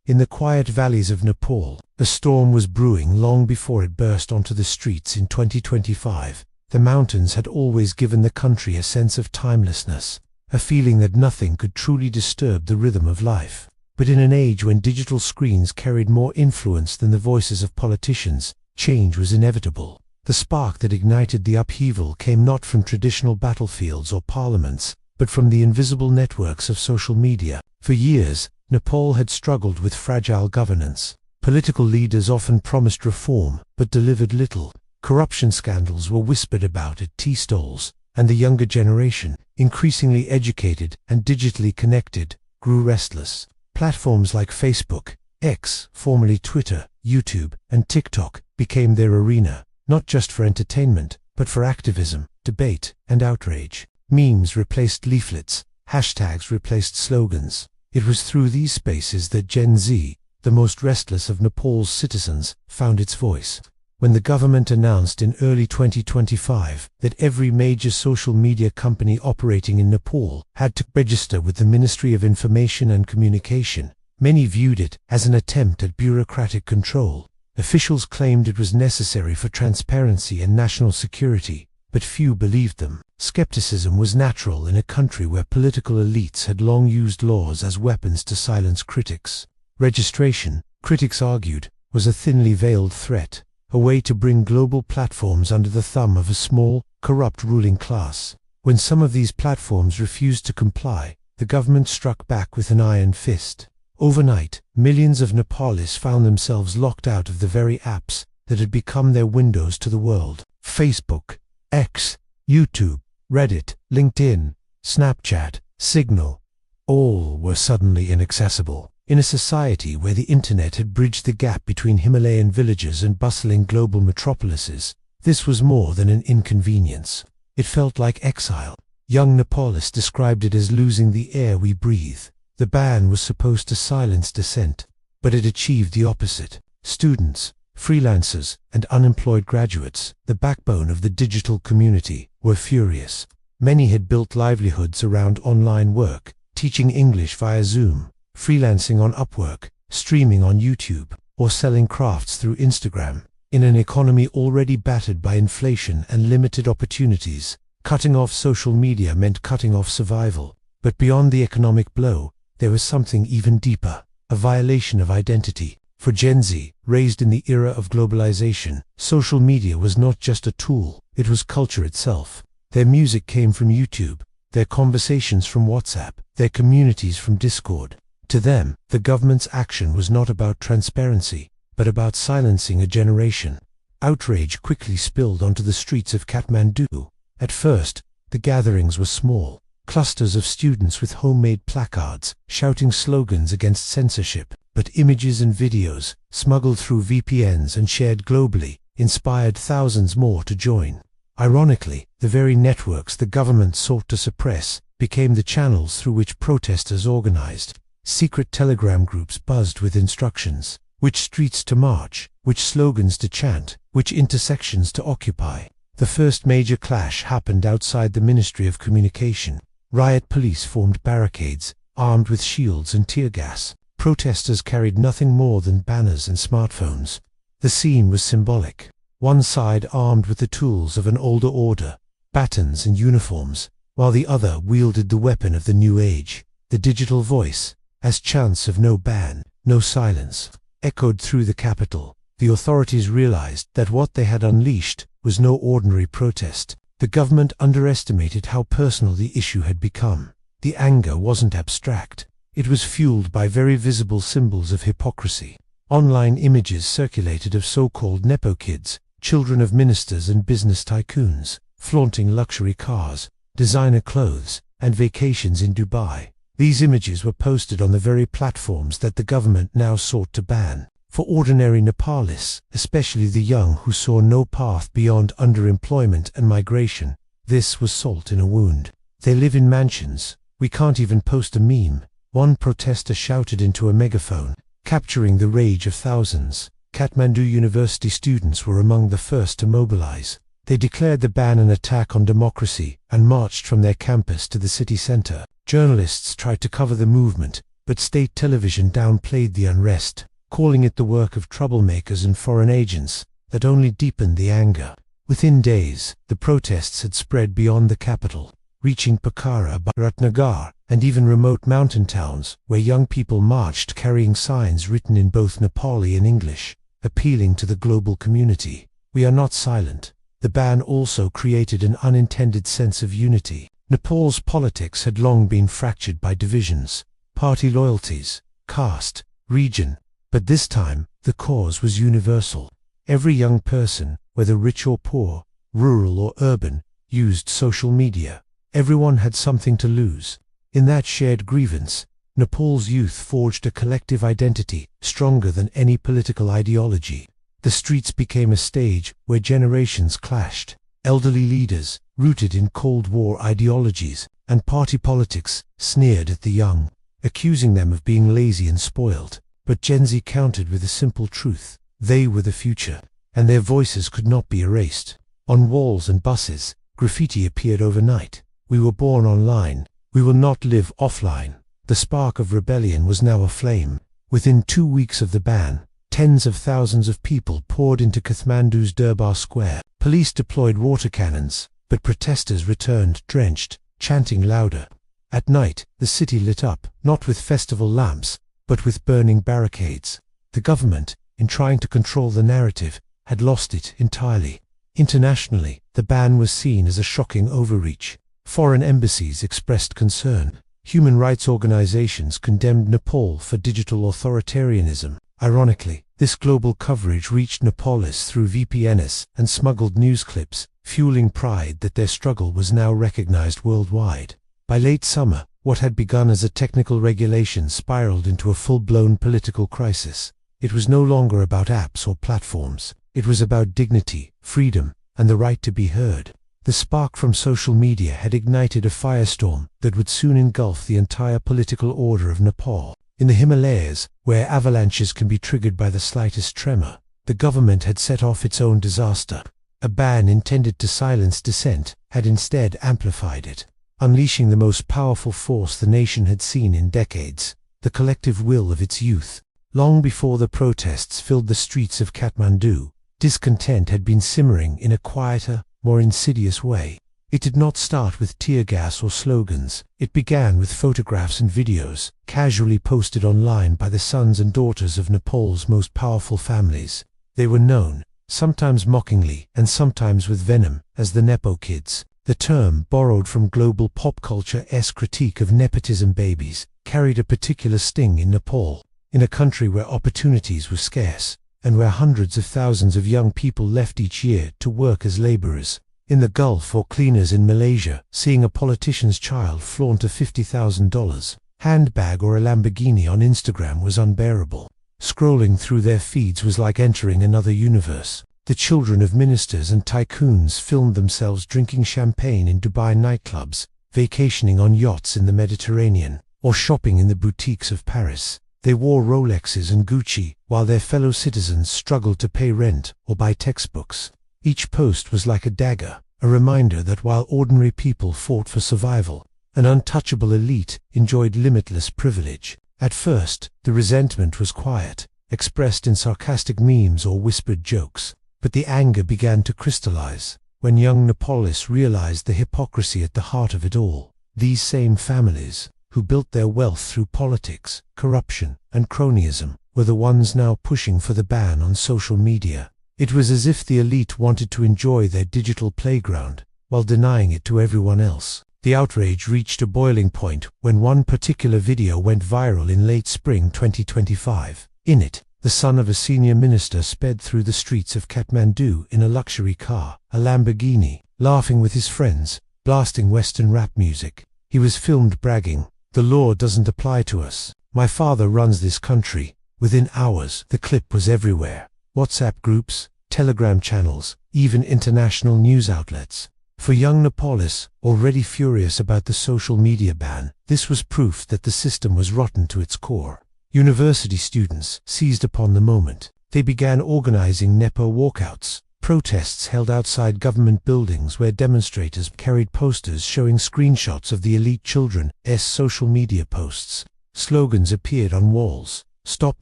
In the quiet valleys of Nepal, a storm was brewing long before it burst onto the streets in 2025. The mountains had always given the country a sense of timelessness, a feeling that nothing could truly disturb the rhythm of life. But in an age when digital screens carried more influence than the voices of politicians, change was inevitable. The spark that ignited the upheaval came not from traditional battlefields or parliaments, but from the invisible networks of social media. For years, Nepal had struggled with fragile governance. Political leaders often promised reform, but delivered little. Corruption scandals were whispered about at tea stalls, and the younger generation, increasingly educated and digitally connected, grew restless. Platforms like Facebook, X, formerly Twitter, YouTube, and TikTok became their arena, not just for entertainment, but for activism, debate, and outrage. Memes replaced leaflets, hashtags replaced slogans. It was through these spaces that Gen Z, the most restless of Nepal's citizens, found its voice. When the government announced in early 2025 that every major social media company operating in Nepal had to register with the Ministry of Information and Communication, many viewed it as an attempt at bureaucratic control. Officials claimed it was necessary for transparency and national security, but few believed them. Skepticism was natural in a country where political elites had long used laws as weapons to silence critics. Registration, critics argued, was a thinly veiled threat, a way to bring global platforms under the thumb of a small, corrupt ruling class. When some of these platforms refused to comply, the government struck back with an iron fist. Overnight, millions of Nepalis found themselves locked out of the very apps that had become their windows to the world. Facebook, X, YouTube, Reddit, LinkedIn, Snapchat, Signal, all were suddenly inaccessible. In a society where the internet had bridged the gap between Himalayan villages and bustling global metropolises, this was more than an inconvenience. It felt like exile. Young Nepalis described it as losing the air we breathe. The ban was supposed to silence dissent, but it achieved the opposite. Students, freelancers, and unemployed graduates, the backbone of the digital community, were furious. Many had built livelihoods around online work, teaching English via Zoom, freelancing on Upwork, streaming on YouTube, or selling crafts through Instagram. In an economy already battered by inflation and limited opportunities, cutting off social media meant cutting off survival. But beyond the economic blow, there was something even deeper, a violation of identity. For Gen Z, raised in the era of globalization, social media was not just a tool, it was culture itself. Their music came from YouTube, their conversations from WhatsApp, their communities from Discord. To them, the government's action was not about transparency, but about silencing a generation. Outrage quickly spilled onto the streets of Kathmandu. At first, the gatherings were small, clusters of students with homemade placards, shouting slogans against censorship. But images and videos, smuggled through VPNs and shared globally, inspired thousands more to join. Ironically, the very networks the government sought to suppress became the channels through which protesters organized. Secret telegram groups buzzed with instructions: which streets to march, which slogans to chant, which intersections to occupy. The first major clash happened outside the Ministry of Communication. Riot police formed barricades, armed with shields and tear gas. Protesters carried nothing more than banners and smartphones. The scene was symbolic. One side armed with the tools of an older order, batons and uniforms, while the other wielded the weapon of the new age, the digital voice. As chants of "no ban, no silence" echoed through the capital, the authorities realized that what they had unleashed was no ordinary protest. The government underestimated how personal the issue had become. The anger wasn't abstract. It was fueled by very visible symbols of hypocrisy. Online images circulated of so-called Nepo kids, children of ministers and business tycoons, flaunting luxury cars, designer clothes, and vacations in Dubai. These images were posted on the very platforms that the government now sought to ban. For ordinary Nepalis, especially the young who saw no path beyond underemployment and migration, this was salt in a wound. They live in mansions. We can't even post a meme, one protester shouted into a megaphone, capturing the rage of thousands. Kathmandu University students were among the first to mobilize. They declared the ban an attack on democracy and marched from their campus to the city center. Journalists tried to cover the movement, but state television downplayed the unrest, calling it the work of troublemakers and foreign agents that only deepened the anger. Within days, the protests had spread beyond the capital, reaching Pokhara, Bharatnagar, and even remote mountain towns, where young people marched carrying signs written in both Nepali and English, appealing to the global community. We are not silent. The ban also created an unintended sense of unity. Nepal's politics had long been fractured by divisions, party loyalties, caste, region, but this time, the cause was universal. Every young person, whether rich or poor, rural or urban, used social media. Everyone had something to lose. In that shared grievance, Nepal's youth forged a collective identity stronger than any political ideology. The streets became a stage where generations clashed. Elderly leaders, rooted in Cold War ideologies and party politics, sneered at the young, accusing them of being lazy and spoiled. But Gen Z countered with a simple truth. They were the future, and their voices could not be erased. On walls and buses, graffiti appeared overnight. We were born online. We will not live offline. The spark of rebellion was now aflame. Within 2 weeks of the ban, tens of thousands of people poured into Kathmandu's Durbar Square. Police deployed water cannons, but protesters returned drenched, chanting louder. At night, the city lit up, not with festival lamps, but with burning barricades. The government, in trying to control the narrative, had lost it entirely. Internationally, the ban was seen as a shocking overreach. Foreign embassies expressed concern. Human rights organizations condemned Nepal for digital authoritarianism. Ironically, this global coverage reached Nepalis through VPNs and smuggled news clips, fueling pride that their struggle was now recognized worldwide. By late summer, what had begun as a technical regulation spiraled into a full-blown political crisis. It was no longer about apps or platforms. It was about dignity, freedom, and the right to be heard. The spark from social media had ignited a firestorm that would soon engulf the entire political order of Nepal. In the Himalayas, where avalanches can be triggered by the slightest tremor, the government had set off its own disaster. A ban intended to silence dissent had instead amplified it, unleashing the most powerful force the nation had seen in decades, the collective will of its youth. Long before the protests filled the streets of Kathmandu, discontent had been simmering in a quieter, more insidious way. It did not start with tear gas or slogans. It began with photographs and videos, casually posted online by the sons and daughters of Nepal's most powerful families. They were known, sometimes mockingly and sometimes with venom, as the Nepo kids. The term, borrowed from global pop culture's critique of nepotism babies, carried a particular sting in Nepal. In a country where opportunities were scarce, and where hundreds of thousands of young people left each year to work as laborers in the Gulf or cleaners in Malaysia, seeing a politician's child flaunt a $50,000 handbag or a Lamborghini on Instagram was unbearable. Scrolling through their feeds was like entering another universe. The children of ministers and tycoons filmed themselves drinking champagne in Dubai nightclubs, vacationing on yachts in the Mediterranean, or shopping in the boutiques of Paris. They wore Rolexes and Gucci, while their fellow citizens struggled to pay rent or buy textbooks. Each post was like a dagger, a reminder that while ordinary people fought for survival, an untouchable elite enjoyed limitless privilege. At first, the resentment was quiet, expressed in sarcastic memes or whispered jokes. But the anger began to crystallize when young Nepalis realized the hypocrisy at the heart of it all. These same families, who built their wealth through politics, corruption, and cronyism, were the ones now pushing for the ban on social media. It was as if the elite wanted to enjoy their digital playground, while denying it to everyone else. The outrage reached a boiling point when one particular video went viral in late spring 2025. In it, the son of a senior minister sped through the streets of Kathmandu in a luxury car, a Lamborghini, laughing with his friends, blasting Western rap music. He was filmed bragging, "The law doesn't apply to us. My father runs this country." Within hours, the clip was everywhere. WhatsApp groups, Telegram channels, even international news outlets. For young Nepalis, already furious about the social media ban, this was proof that the system was rotten to its core. University students seized upon the moment. They began organizing Nepo walkouts, protests held outside government buildings where demonstrators carried posters showing screenshots of the elite children's social media posts. Slogans appeared on walls: "Stop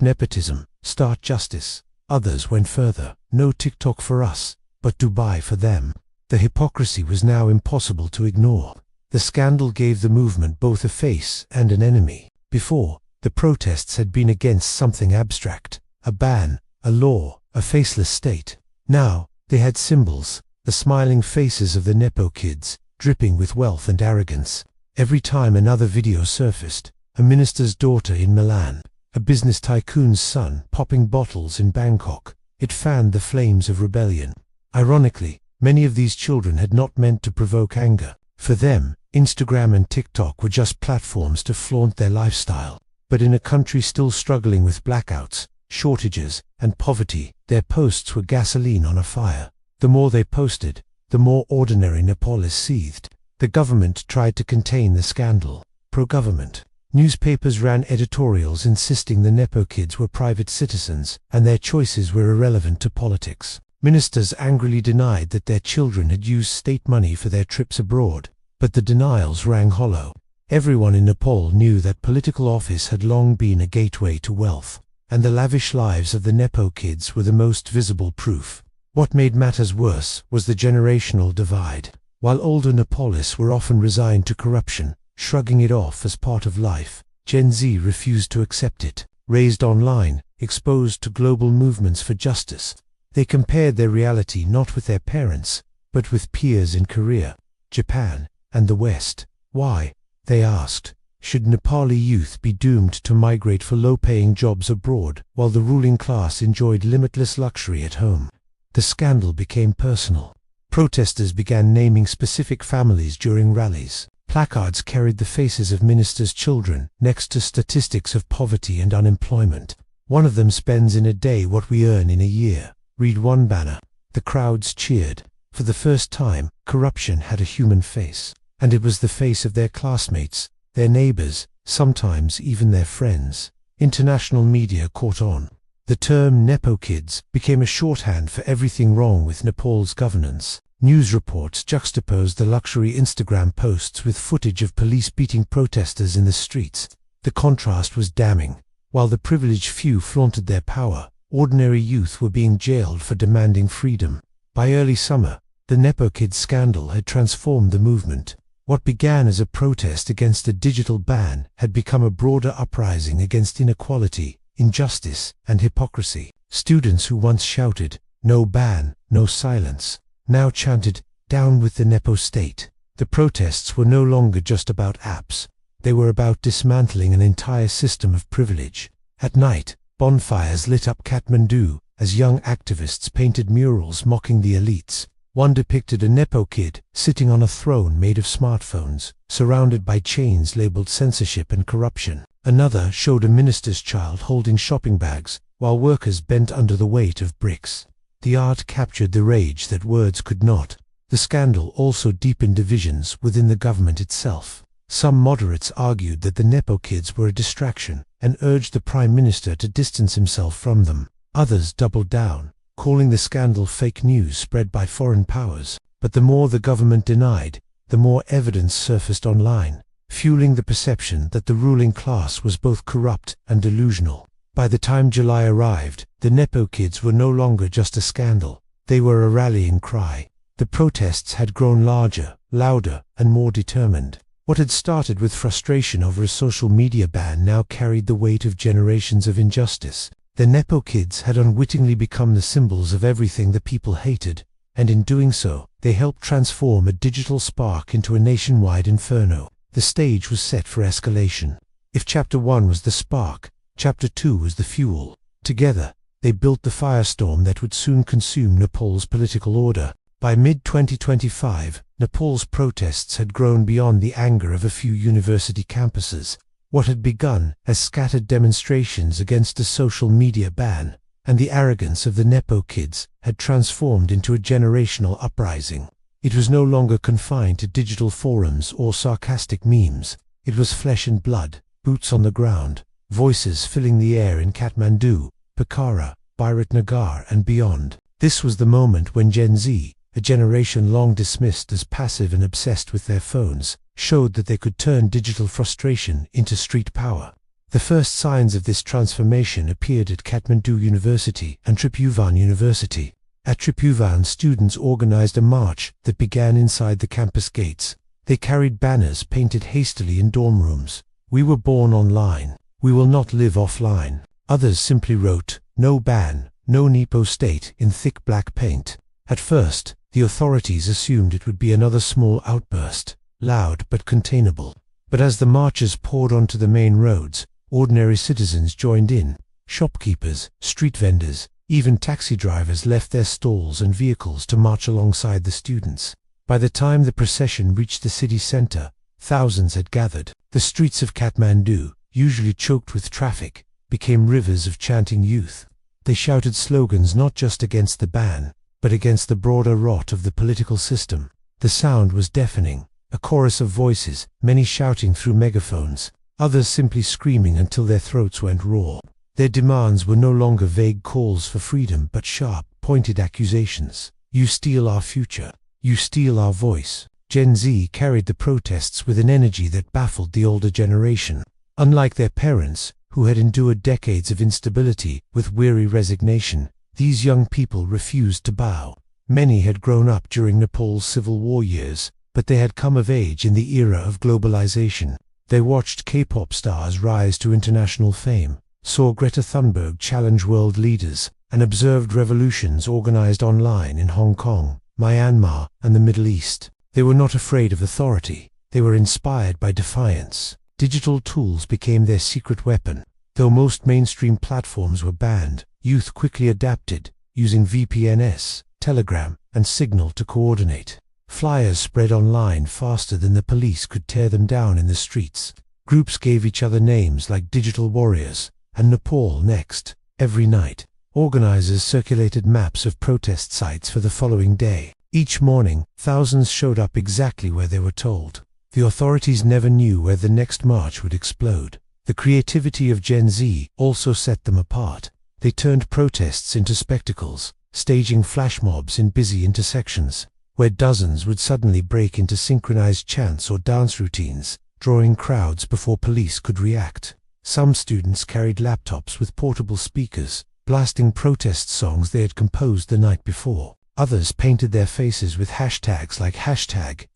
nepotism, start justice." Others went further: "No TikTok for us, but Dubai for them." The hypocrisy was now impossible to ignore. The scandal gave the movement both a face and an enemy. Before, the protests had been against something abstract: a ban, a law, a faceless state. Now, they had symbols: the smiling faces of the Nepo kids, dripping with wealth and arrogance. Every time another video surfaced: a minister's daughter in Milan, a business tycoon's son popping bottles in Bangkok, it fanned the flames of rebellion. Ironically, many of these children had not meant to provoke anger. For them, Instagram and TikTok were just platforms to flaunt their lifestyle. But in a country still struggling with blackouts, shortages, and poverty, their posts were gasoline on a fire. The more they posted, the more ordinary Nepalese seethed. The government tried to contain the scandal. Pro-government newspapers ran editorials insisting the Nepo kids were private citizens and their choices were irrelevant to politics. Ministers angrily denied that their children had used state money for their trips abroad. But the denials rang hollow. Everyone in Nepal knew that political office had long been a gateway to wealth, and the lavish lives of the Nepo kids were the most visible proof. What made matters worse was the generational divide. While older Nepalese were often resigned to corruption, shrugging it off as part of life, Gen Z refused to accept it. Raised online, exposed to global movements for justice, they compared their reality not with their parents, but with peers in Korea, Japan, and the West. Why, they asked, should Nepali youth be doomed to migrate for low-paying jobs abroad while the ruling class enjoyed limitless luxury at home? The scandal became personal. Protesters began naming specific families during rallies. Placards carried the faces of ministers' children next to statistics of poverty and unemployment. "One of them spends in a day what we earn in a year," read one banner. The crowds cheered. For the first time, corruption had a human face. And it was the face of their classmates, their neighbors, sometimes even their friends. International media caught on. The term Nepo kids became a shorthand for everything wrong with Nepal's governance. News reports juxtaposed the luxury Instagram posts with footage of police beating protesters in the streets. The contrast was damning. While the privileged few flaunted their power, ordinary youth were being jailed for demanding freedom. By early summer, the Nepo kids scandal had transformed the movement. What began as a protest against a digital ban had become a broader uprising against inequality, injustice, and hypocrisy. Students who once shouted, "No ban, no silence," now chanted, "Down with the Nepo state." The protests were no longer just about apps. They were about dismantling an entire system of privilege. At night, bonfires lit up Kathmandu as young activists painted murals mocking the elites. One depicted a Nepo kid sitting on a throne made of smartphones, surrounded by chains labeled censorship and corruption. Another showed a minister's child holding shopping bags, while workers bent under the weight of bricks. The art captured the rage that words could not. The scandal also deepened divisions within the government itself. Some moderates argued that the Nepo kids were a distraction and urged the Prime Minister to distance himself from them. Others doubled down, calling the scandal fake news spread by foreign powers. But the more the government denied, the more evidence surfaced online, fueling the perception that the ruling class was both corrupt and delusional. By the time July arrived, the Nepo kids were no longer just a scandal. They were a rallying cry. The protests had grown larger, louder, and more determined. What had started with frustration over a social media ban now carried the weight of generations of injustice. The Nepo kids had unwittingly become the symbols of everything the people hated, and in doing so, they helped transform a digital spark into a nationwide inferno. The stage was set for escalation. If Chapter 1 was the spark, Chapter 2 was the fuel. Together, they built the firestorm that would soon consume Nepal's political order. By mid-2025, Nepal's protests had grown beyond the anger of a few university campuses. What had begun as scattered demonstrations against a social media ban and the arrogance of the Nepo kids had transformed into a generational uprising. It was no longer confined to digital forums or sarcastic memes. It was flesh and blood, boots on the ground, voices filling the air in Kathmandu, Pokhara, Biratnagar, and beyond. This was the moment when Gen Z, a generation long dismissed as passive and obsessed with their phones, showed that they could turn digital frustration into street power. The first signs of this transformation appeared at Kathmandu University and Tribhuvan University. At Tribhuvan, students organized a march that began inside the campus gates. They carried banners painted hastily in dorm rooms. "We were born online. We will not live offline." Others simply wrote, "No ban, no Nepo state" in thick black paint. At first, the authorities assumed it would be another small outburst, loud but containable. But as the marchers poured onto the main roads, ordinary citizens joined in. Shopkeepers, street vendors, even taxi drivers left their stalls and vehicles to march alongside the students. By the time the procession reached the city center, thousands had gathered. The streets of Kathmandu, usually choked with traffic, became rivers of chanting youth. They shouted slogans not just against the ban, but against the broader rot of the political system. The sound was deafening, a chorus of voices, many shouting through megaphones, others simply screaming until their throats went raw. Their demands were no longer vague calls for freedom but sharp, pointed accusations. "You steal our future. You steal our voice." Gen Z carried the protests with an energy that baffled the older generation. Unlike their parents, who had endured decades of instability with weary resignation, these young people refused to bow. Many had grown up during Nepal's civil war years, but they had come of age in the era of globalization. They watched K-pop stars rise to international fame, saw Greta Thunberg challenge world leaders, and observed revolutions organized online in Hong Kong, Myanmar, and the Middle East. They were not afraid of authority. They were inspired by defiance. Digital tools became their secret weapon. Though most mainstream platforms were banned, youth quickly adapted, using VPNs, Telegram, and Signal to coordinate. Flyers spread online faster than the police could tear them down in the streets. Groups gave each other names like Digital Warriors and Nepal Next. Every night, organizers circulated maps of protest sites for the following day. Each morning, thousands showed up exactly where they were told. The authorities never knew where the next march would explode. The creativity of Gen Z also set them apart. They turned protests into spectacles, staging flash mobs in busy intersections, where dozens would suddenly break into synchronized chants or dance routines, drawing crowds before police could react. Some students carried laptops with portable speakers, blasting protest songs they had composed the night before. Others painted their faces with hashtags like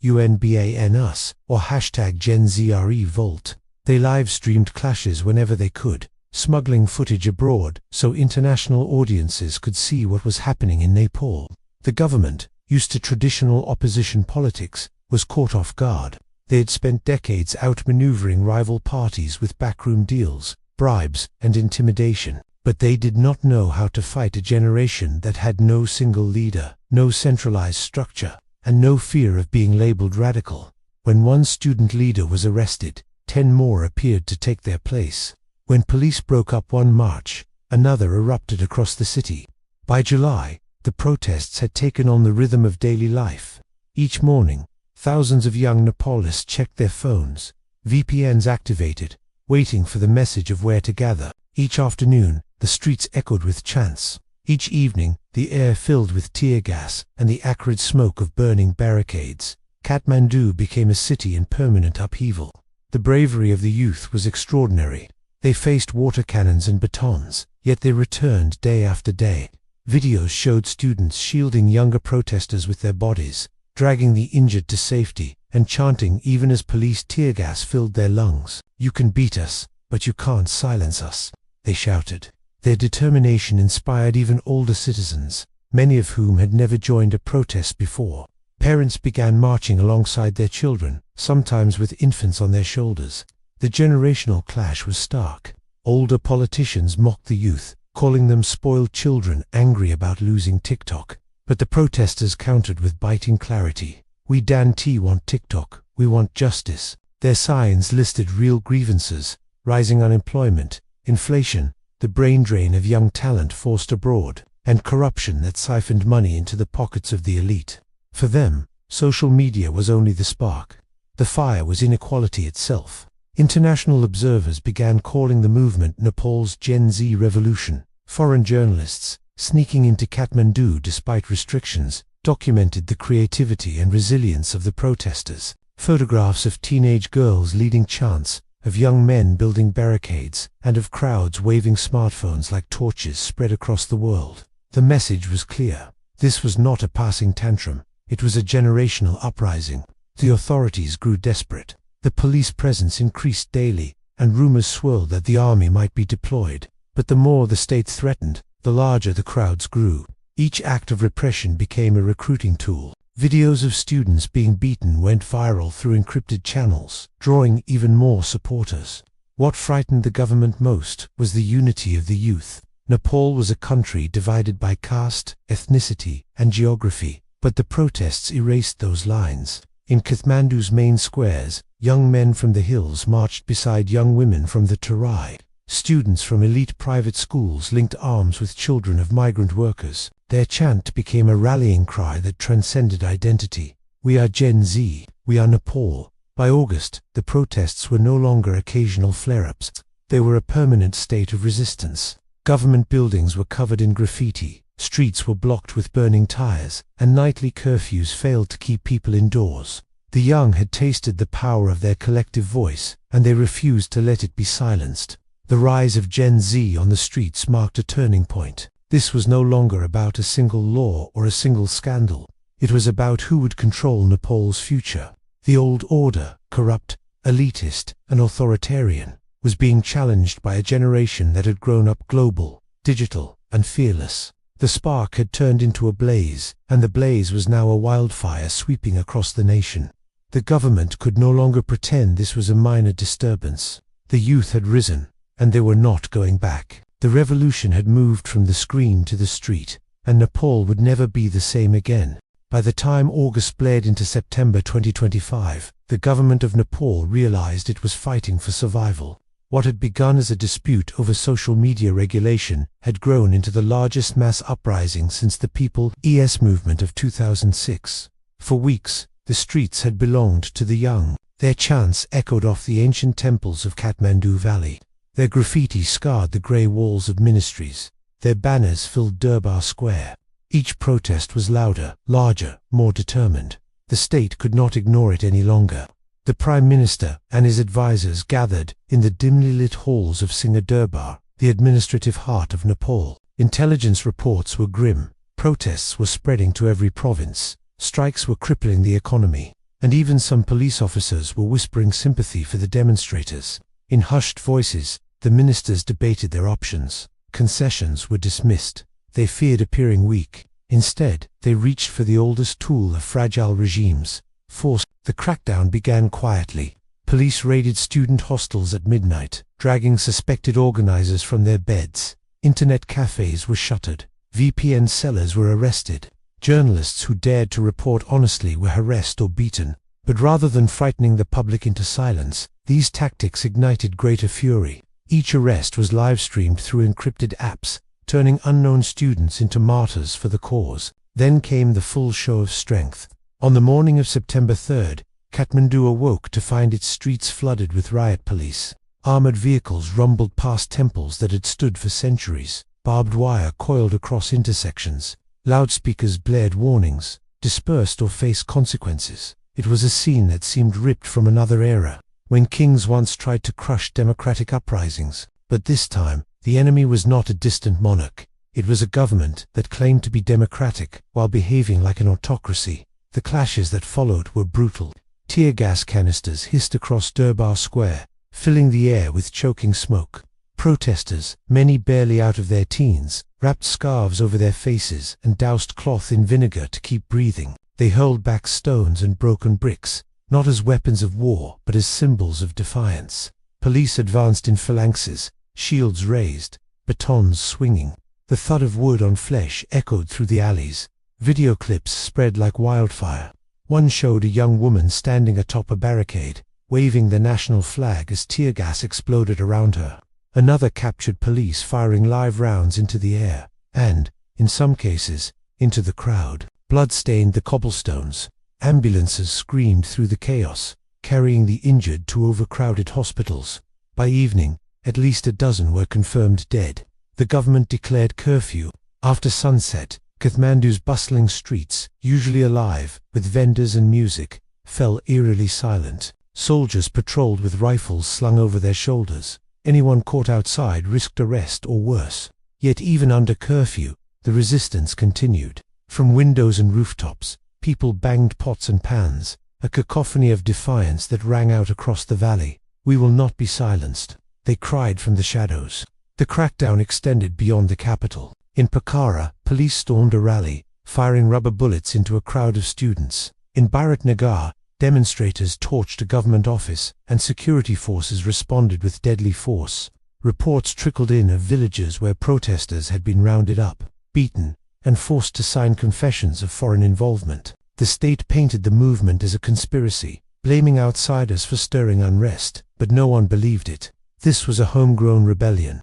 #UNBANUS or #GenZRevolt. They live-streamed clashes whenever they could, smuggling footage abroad so international audiences could see what was happening in Nepal. The government, used to traditional opposition politics, was caught off guard. They had spent decades outmaneuvering rival parties with backroom deals, bribes, and intimidation. But they did not know how to fight a generation that had no single leader, no centralized structure, and no fear of being labeled radical. When one student leader was arrested, 10 more appeared to take their place. When police broke up one march, another erupted across the city. By July, the protests had taken on the rhythm of daily life. Each morning, thousands of young Nepalists checked their phones, VPNs activated, waiting for the message of where to gather. Each afternoon, the streets echoed with chants. Each evening, the air filled with tear gas and the acrid smoke of burning barricades. Kathmandu became a city in permanent upheaval. The bravery of the youth was extraordinary. They faced water cannons and batons, yet they returned day after day. Videos showed students shielding younger protesters with their bodies, dragging the injured to safety, and chanting even as police tear gas filled their lungs. "You can beat us, but you can't silence us," they shouted. Their determination inspired even older citizens, many of whom had never joined a protest before. Parents began marching alongside their children, sometimes with infants on their shoulders. The generational clash was stark. Older politicians mocked the youth, calling them spoiled children angry about losing TikTok. But the protesters countered with biting clarity. "We Danti want TikTok, we want justice." Their signs listed real grievances: rising unemployment, inflation, the brain drain of young talent forced abroad, and corruption that siphoned money into the pockets of the elite. For them, social media was only the spark. The fire was inequality itself. International observers began calling the movement Nepal's Gen Z revolution. Foreign journalists, sneaking into Kathmandu despite restrictions, documented the creativity and resilience of the protesters. Photographs of teenage girls leading chants, of young men building barricades, and of crowds waving smartphones like torches spread across the world. The message was clear. This was not a passing tantrum. It was a generational uprising. The authorities grew desperate. The police presence increased daily, and rumors swirled that the army might be deployed. But the more the state threatened, the larger the crowds grew. Each act of repression became a recruiting tool. Videos of students being beaten went viral through encrypted channels, drawing even more supporters. What frightened the government most was the unity of the youth. Nepal was a country divided by caste, ethnicity, and geography, but the protests erased those lines. In Kathmandu's main squares, young men from the hills marched beside young women from the Terai. Students from elite private schools linked arms with children of migrant workers. Their chant became a rallying cry that transcended identity. We are Gen Z. We are Nepal. By August, the protests were no longer occasional flare-ups. They were a permanent state of resistance. Government buildings were covered in graffiti, streets were blocked with burning tires, and nightly curfews failed to keep people indoors. The young had tasted the power of their collective voice, and they refused to let it be silenced. The rise of Gen Z on the streets marked a turning point. This was no longer about a single law or a single scandal. It was about who would control Nepal's future. The old order, corrupt, elitist, and authoritarian, was being challenged by a generation that had grown up global, digital, and fearless. The spark had turned into a blaze, and the blaze was now a wildfire sweeping across the nation. The government could no longer pretend this was a minor disturbance. The youth had risen, and they were not going back. The revolution had moved from the screen to the street, and Nepal would never be the same again. By the time August bled into September 2025, the government of Nepal realized it was fighting for survival. What had begun as a dispute over social media regulation had grown into the largest mass uprising since the People's movement of 2006. For weeks, the streets had belonged to the young. Their chants echoed off the ancient temples of Kathmandu Valley. Their graffiti scarred the grey walls of ministries. Their banners filled Durbar Square. Each protest was louder, larger, more determined. The state could not ignore it any longer. The Prime Minister and his advisors gathered in the dimly lit halls of Singha Durbar, the administrative heart of Nepal. Intelligence reports were grim. Protests were spreading to every province. Strikes were crippling the economy. And even some police officers were whispering sympathy for the demonstrators. In hushed voices, the ministers debated their options. Concessions were dismissed. They feared appearing weak. Instead, they reached for the oldest tool of fragile regimes: force. The crackdown began quietly. Police raided student hostels at midnight, dragging suspected organizers from their beds. Internet cafes were shuttered. VPN sellers were arrested. Journalists who dared to report honestly were harassed or beaten. But rather than frightening the public into silence, these tactics ignited greater fury. Each arrest was live-streamed through encrypted apps, turning unknown students into martyrs for the cause. Then came the full show of strength. On the morning of September 3rd, Kathmandu awoke to find its streets flooded with riot police. Armored vehicles rumbled past temples that had stood for centuries. Barbed wire coiled across intersections. Loudspeakers blared warnings: dispersed or face consequences. It was a scene that seemed ripped from another era, when kings once tried to crush democratic uprisings. But this time, the enemy was not a distant monarch. It was a government that claimed to be democratic while behaving like an autocracy. The clashes that followed were brutal. Tear gas canisters hissed across Durbar Square, filling the air with choking smoke. Protesters, many barely out of their teens, wrapped scarves over their faces and doused cloth in vinegar to keep breathing. They hurled back stones and broken bricks, not as weapons of war, but as symbols of defiance. Police advanced in phalanxes, shields raised, batons swinging. The thud of wood on flesh echoed through the alleys. Video clips spread like wildfire. One showed a young woman standing atop a barricade, waving the national flag as tear gas exploded around her. Another captured police firing live rounds into the air, and, in some cases, into the crowd. Blood stained the cobblestones. Ambulances screamed through the chaos, carrying the injured to overcrowded hospitals. By evening, at least a dozen were confirmed dead. The government declared curfew. After sunset, Kathmandu's bustling streets, usually alive with vendors and music, fell eerily silent. Soldiers patrolled with rifles slung over their shoulders. Anyone caught outside risked arrest or worse. Yet even under curfew, the resistance continued. From windows and rooftops, people banged pots and pans, a cacophony of defiance that rang out across the valley. "We will not be silenced," they cried from the shadows. The crackdown extended beyond the capital. In Pokhara, police stormed a rally, firing rubber bullets into a crowd of students. In Bharatnagar, demonstrators torched a government office, and security forces responded with deadly force. Reports trickled in of villages where protesters had been rounded up, beaten, and forced to sign confessions of foreign involvement. The state painted the movement as a conspiracy, blaming outsiders for stirring unrest, but no one believed it. This was a homegrown rebellion.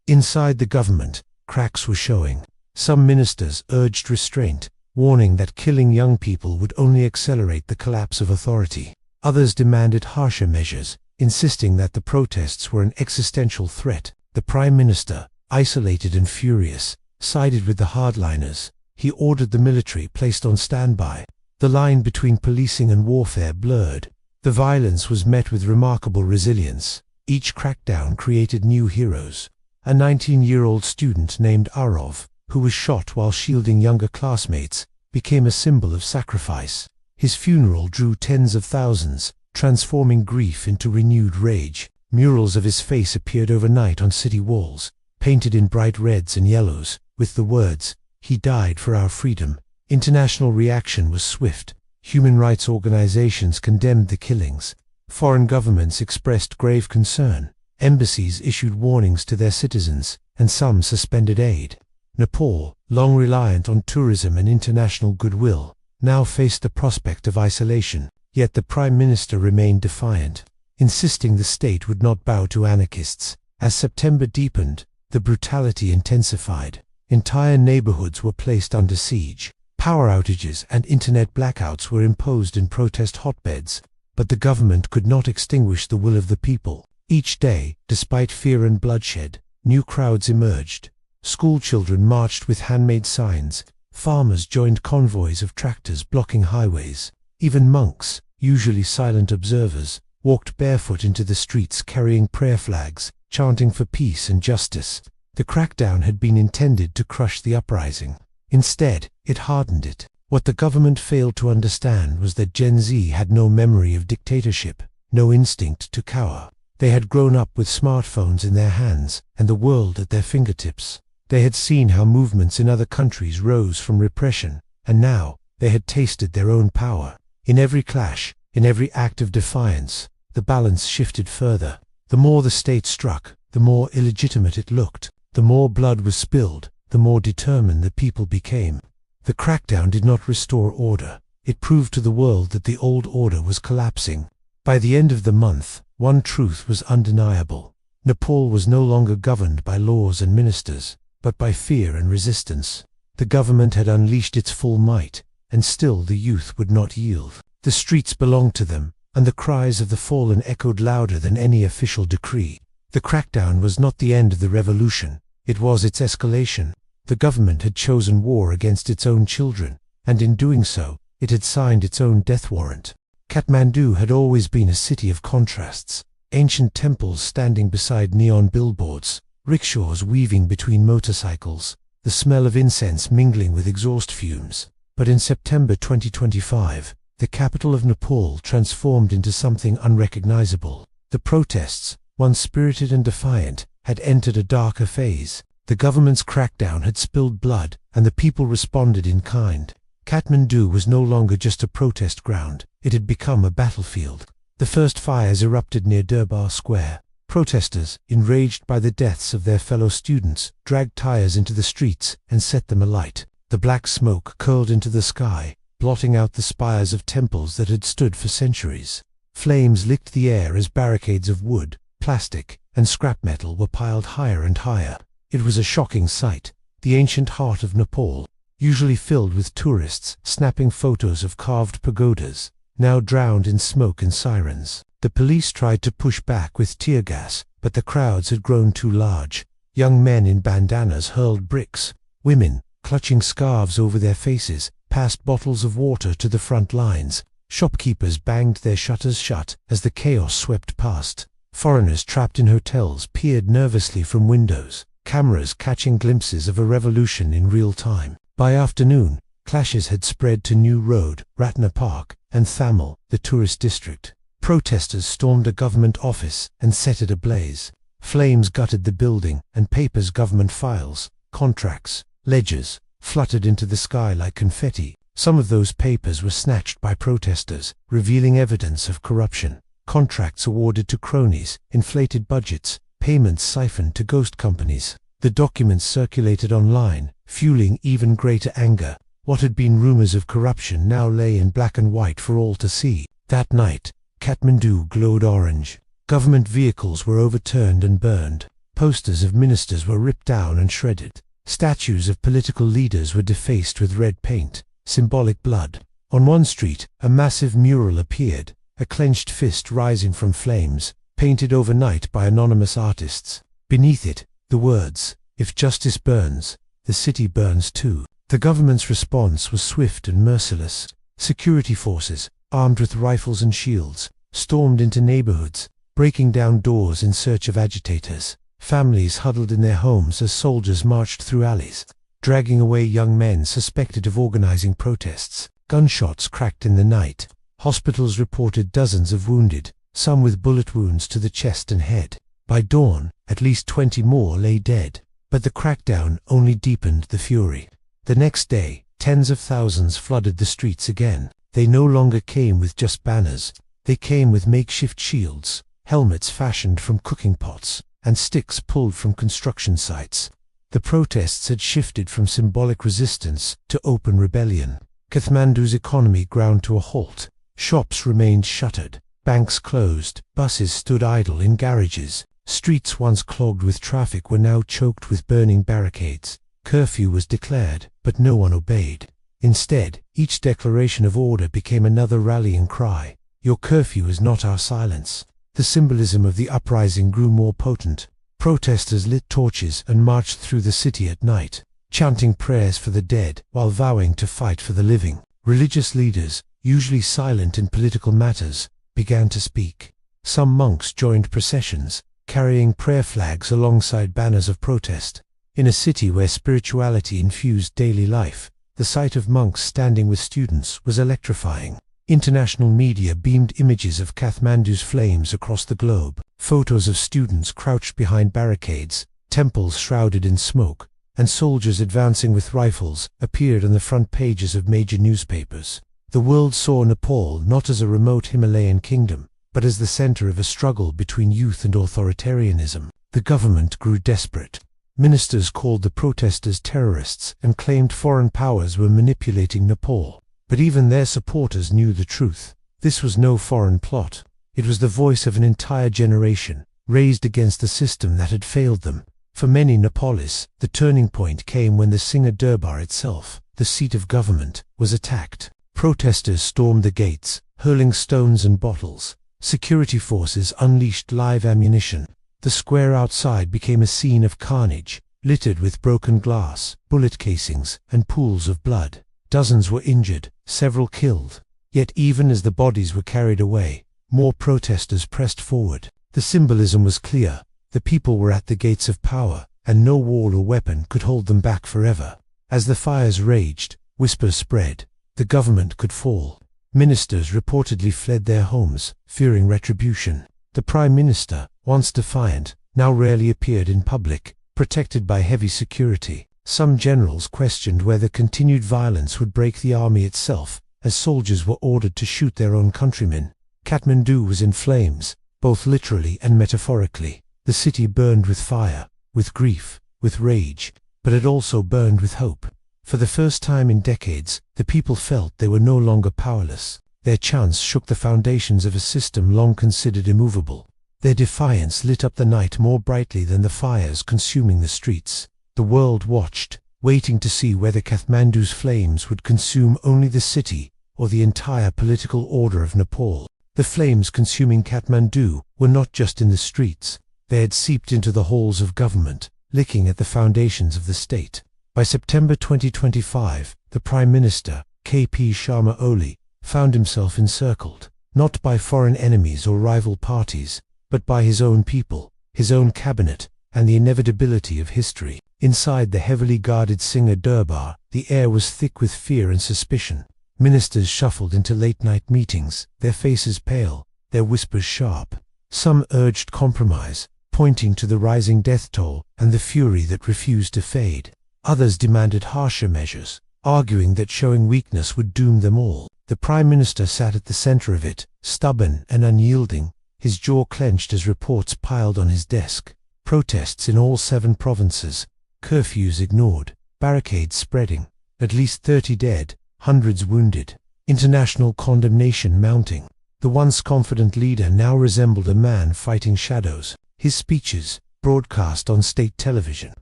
Inside the government, cracks were showing. Some ministers urged restraint, warning that killing young people would only accelerate the collapse of authority. Others demanded harsher measures, insisting that the protests were an existential threat. The prime minister, isolated and furious, sided with the hardliners. He ordered the military placed on standby. The line between policing and warfare blurred. The violence was met with remarkable resilience. Each crackdown created new heroes. A 19-year-old student named Arav, who was shot while shielding younger classmates, became a symbol of sacrifice. His funeral drew tens of thousands, transforming grief into renewed rage. Murals of his face appeared overnight on city walls, painted in bright reds and yellows, with the words, "He died for our freedom." International reaction was swift. Human rights organizations condemned the killings. Foreign governments expressed grave concern. Embassies issued warnings to their citizens, and some suspended aid. Nepal, long reliant on tourism and international goodwill, now faced the prospect of isolation. Yet the Prime Minister remained defiant, insisting the state would not bow to anarchists. As September deepened, the brutality intensified. Entire neighborhoods were placed under siege. Power outages and internet blackouts were imposed in protest hotbeds, but the government could not extinguish the will of the people. Each day, despite fear and bloodshed, new crowds emerged. School children marched with handmade signs. Farmers joined convoys of tractors blocking highways. Even monks, usually silent observers, walked barefoot into the streets carrying prayer flags, chanting for peace and justice. The crackdown had been intended to crush the uprising. Instead, it hardened it. What the government failed to understand was that Gen Z had no memory of dictatorship, no instinct to cower. They had grown up with smartphones in their hands and the world at their fingertips. They had seen how movements in other countries rose from repression, and now they had tasted their own power. In every clash, in every act of defiance, the balance shifted further. The more the state struck, the more illegitimate it looked. The more blood was spilled, the more determined the people became. The crackdown did not restore order. It proved to the world that the old order was collapsing. By the end of the month, one truth was undeniable. Nepal was no longer governed by laws and ministers, but by fear and resistance. The government had unleashed its full might, and still the youth would not yield. The streets belonged to them, and the cries of the fallen echoed louder than any official decree. The crackdown was not the end of the revolution, it was its escalation. The government had chosen war against its own children, and in doing so, it had signed its own death warrant. Kathmandu had always been a city of contrasts. Ancient temples standing beside neon billboards, rickshaws weaving between motorcycles, the smell of incense mingling with exhaust fumes. But in September 2025, the capital of Nepal transformed into something unrecognizable. The protests, once spirited and defiant, had entered a darker phase. The government's crackdown had spilled blood, and the people responded in kind. Kathmandu was no longer just a protest ground, it had become a battlefield. The first fires erupted near Durbar Square. Protesters, enraged by the deaths of their fellow students, dragged tires into the streets and set them alight. The black smoke curled into the sky, blotting out the spires of temples that had stood for centuries. Flames licked the air as barricades of wood, plastic, and scrap metal were piled higher and higher. It was a shocking sight. The ancient heart of Nepal, usually filled with tourists snapping photos of carved pagodas, now drowned in smoke and sirens. The police tried to push back with tear gas, but the crowds had grown too large. Young men in bandanas hurled bricks. Women, clutching scarves over their faces, passed bottles of water to the front lines. Shopkeepers banged their shutters shut as the chaos swept past. Foreigners trapped in hotels peered nervously from windows, cameras catching glimpses of a revolution in real time. By afternoon, clashes had spread to New Road, Ratna Park, and Thamel, the tourist district. Protesters stormed a government office and set it ablaze. Flames gutted the building, and papers, government files, contracts, ledgers, fluttered into the sky like confetti. Some of those papers were snatched by protesters, revealing evidence of corruption. Contracts awarded to cronies, inflated budgets, payments siphoned to ghost companies. The documents circulated online, fueling even greater anger. What had been rumors of corruption now lay in black and white for all to see. That night, Kathmandu glowed orange. Government vehicles were overturned and burned. Posters of ministers were ripped down and shredded. Statues of political leaders were defaced with red paint, symbolic blood. On one street, a massive mural appeared, a clenched fist rising from flames, painted overnight by anonymous artists. Beneath it, the words, "If justice burns, the city burns too." The government's response was swift and merciless. Security forces, armed with rifles and shields, stormed into neighborhoods, breaking down doors in search of agitators. Families huddled in their homes as soldiers marched through alleys, dragging away young men suspected of organizing protests. Gunshots cracked in the night. Hospitals reported dozens of wounded, some with bullet wounds to the chest and head. By dawn, at least 20 more lay dead. But the crackdown only deepened the fury. The next day, tens of thousands flooded the streets again. They no longer came with just banners. They came with makeshift shields, helmets fashioned from cooking pots, and sticks pulled from construction sites. The protests had shifted from symbolic resistance to open rebellion. Kathmandu's economy ground to a halt. Shops remained shuttered, banks closed, buses stood idle in garages. Streets once clogged with traffic were now choked with burning barricades. Curfew was declared, but no one obeyed. Instead, each declaration of order became another rallying cry. Your curfew is not our silence. The symbolism of the uprising grew more potent. Protesters lit torches and marched through the city at night, chanting prayers for the dead while vowing to fight for the living. Religious leaders, usually silent in political matters, began to speak. Some monks joined processions, carrying prayer flags alongside banners of protest. In a city where spirituality infused daily life, the sight of monks standing with students was electrifying. International media beamed images of Kathmandu's flames across the globe. Photos of students crouched behind barricades, temples shrouded in smoke, and soldiers advancing with rifles appeared on the front pages of major newspapers. The world saw Nepal not as a remote Himalayan kingdom, but as the center of a struggle between youth and authoritarianism. The government grew desperate. Ministers called the protesters terrorists and claimed foreign powers were manipulating Nepal. But even their supporters knew the truth. This was no foreign plot. It was the voice of an entire generation, raised against the system that had failed them. For many Nepalis, the turning point came when the Singha Durbar itself, the seat of government, was attacked. Protesters stormed the gates, hurling stones and bottles. Security forces unleashed live ammunition. The square outside became a scene of carnage, littered with broken glass, bullet casings, and pools of blood. Dozens were injured, several killed. Yet even as the bodies were carried away, more protesters pressed forward. The symbolism was clear. The people were at the gates of power, and no wall or weapon could hold them back forever. As the fires raged, whispers spread. The government could fall. Ministers reportedly fled their homes, fearing retribution. The Prime Minister, once defiant, now rarely appeared in public, protected by heavy security. Some generals questioned whether continued violence would break the army itself, as soldiers were ordered to shoot their own countrymen. Kathmandu was in flames, both literally and metaphorically. The city burned with fire, with grief, with rage, but it also burned with hope. For the first time in decades, the people felt they were no longer powerless. Their chants shook the foundations of a system long considered immovable. Their defiance lit up the night more brightly than the fires consuming the streets. The world watched, waiting to see whether Kathmandu's flames would consume only the city or the entire political order of Nepal. The flames consuming Kathmandu were not just in the streets. They had seeped into the halls of government, licking at the foundations of the state. By September 2025, the Prime Minister, K.P. Sharma Oli, found himself encircled, not by foreign enemies or rival parties, but by his own people, his own cabinet, and the inevitability of history. Inside the heavily guarded Singha Durbar, the air was thick with fear and suspicion. Ministers shuffled into late-night meetings, their faces pale, their whispers sharp. Some urged compromise, pointing to the rising death toll and the fury that refused to fade. Others demanded harsher measures, arguing that showing weakness would doom them all. The Prime Minister sat at the center of it, stubborn and unyielding, his jaw clenched as reports piled on his desk. Protests in all 7 provinces, curfews ignored, barricades spreading, at least 30 dead, hundreds wounded, international condemnation mounting. The once confident leader now resembled a man fighting shadows. His speeches, broadcast on state television,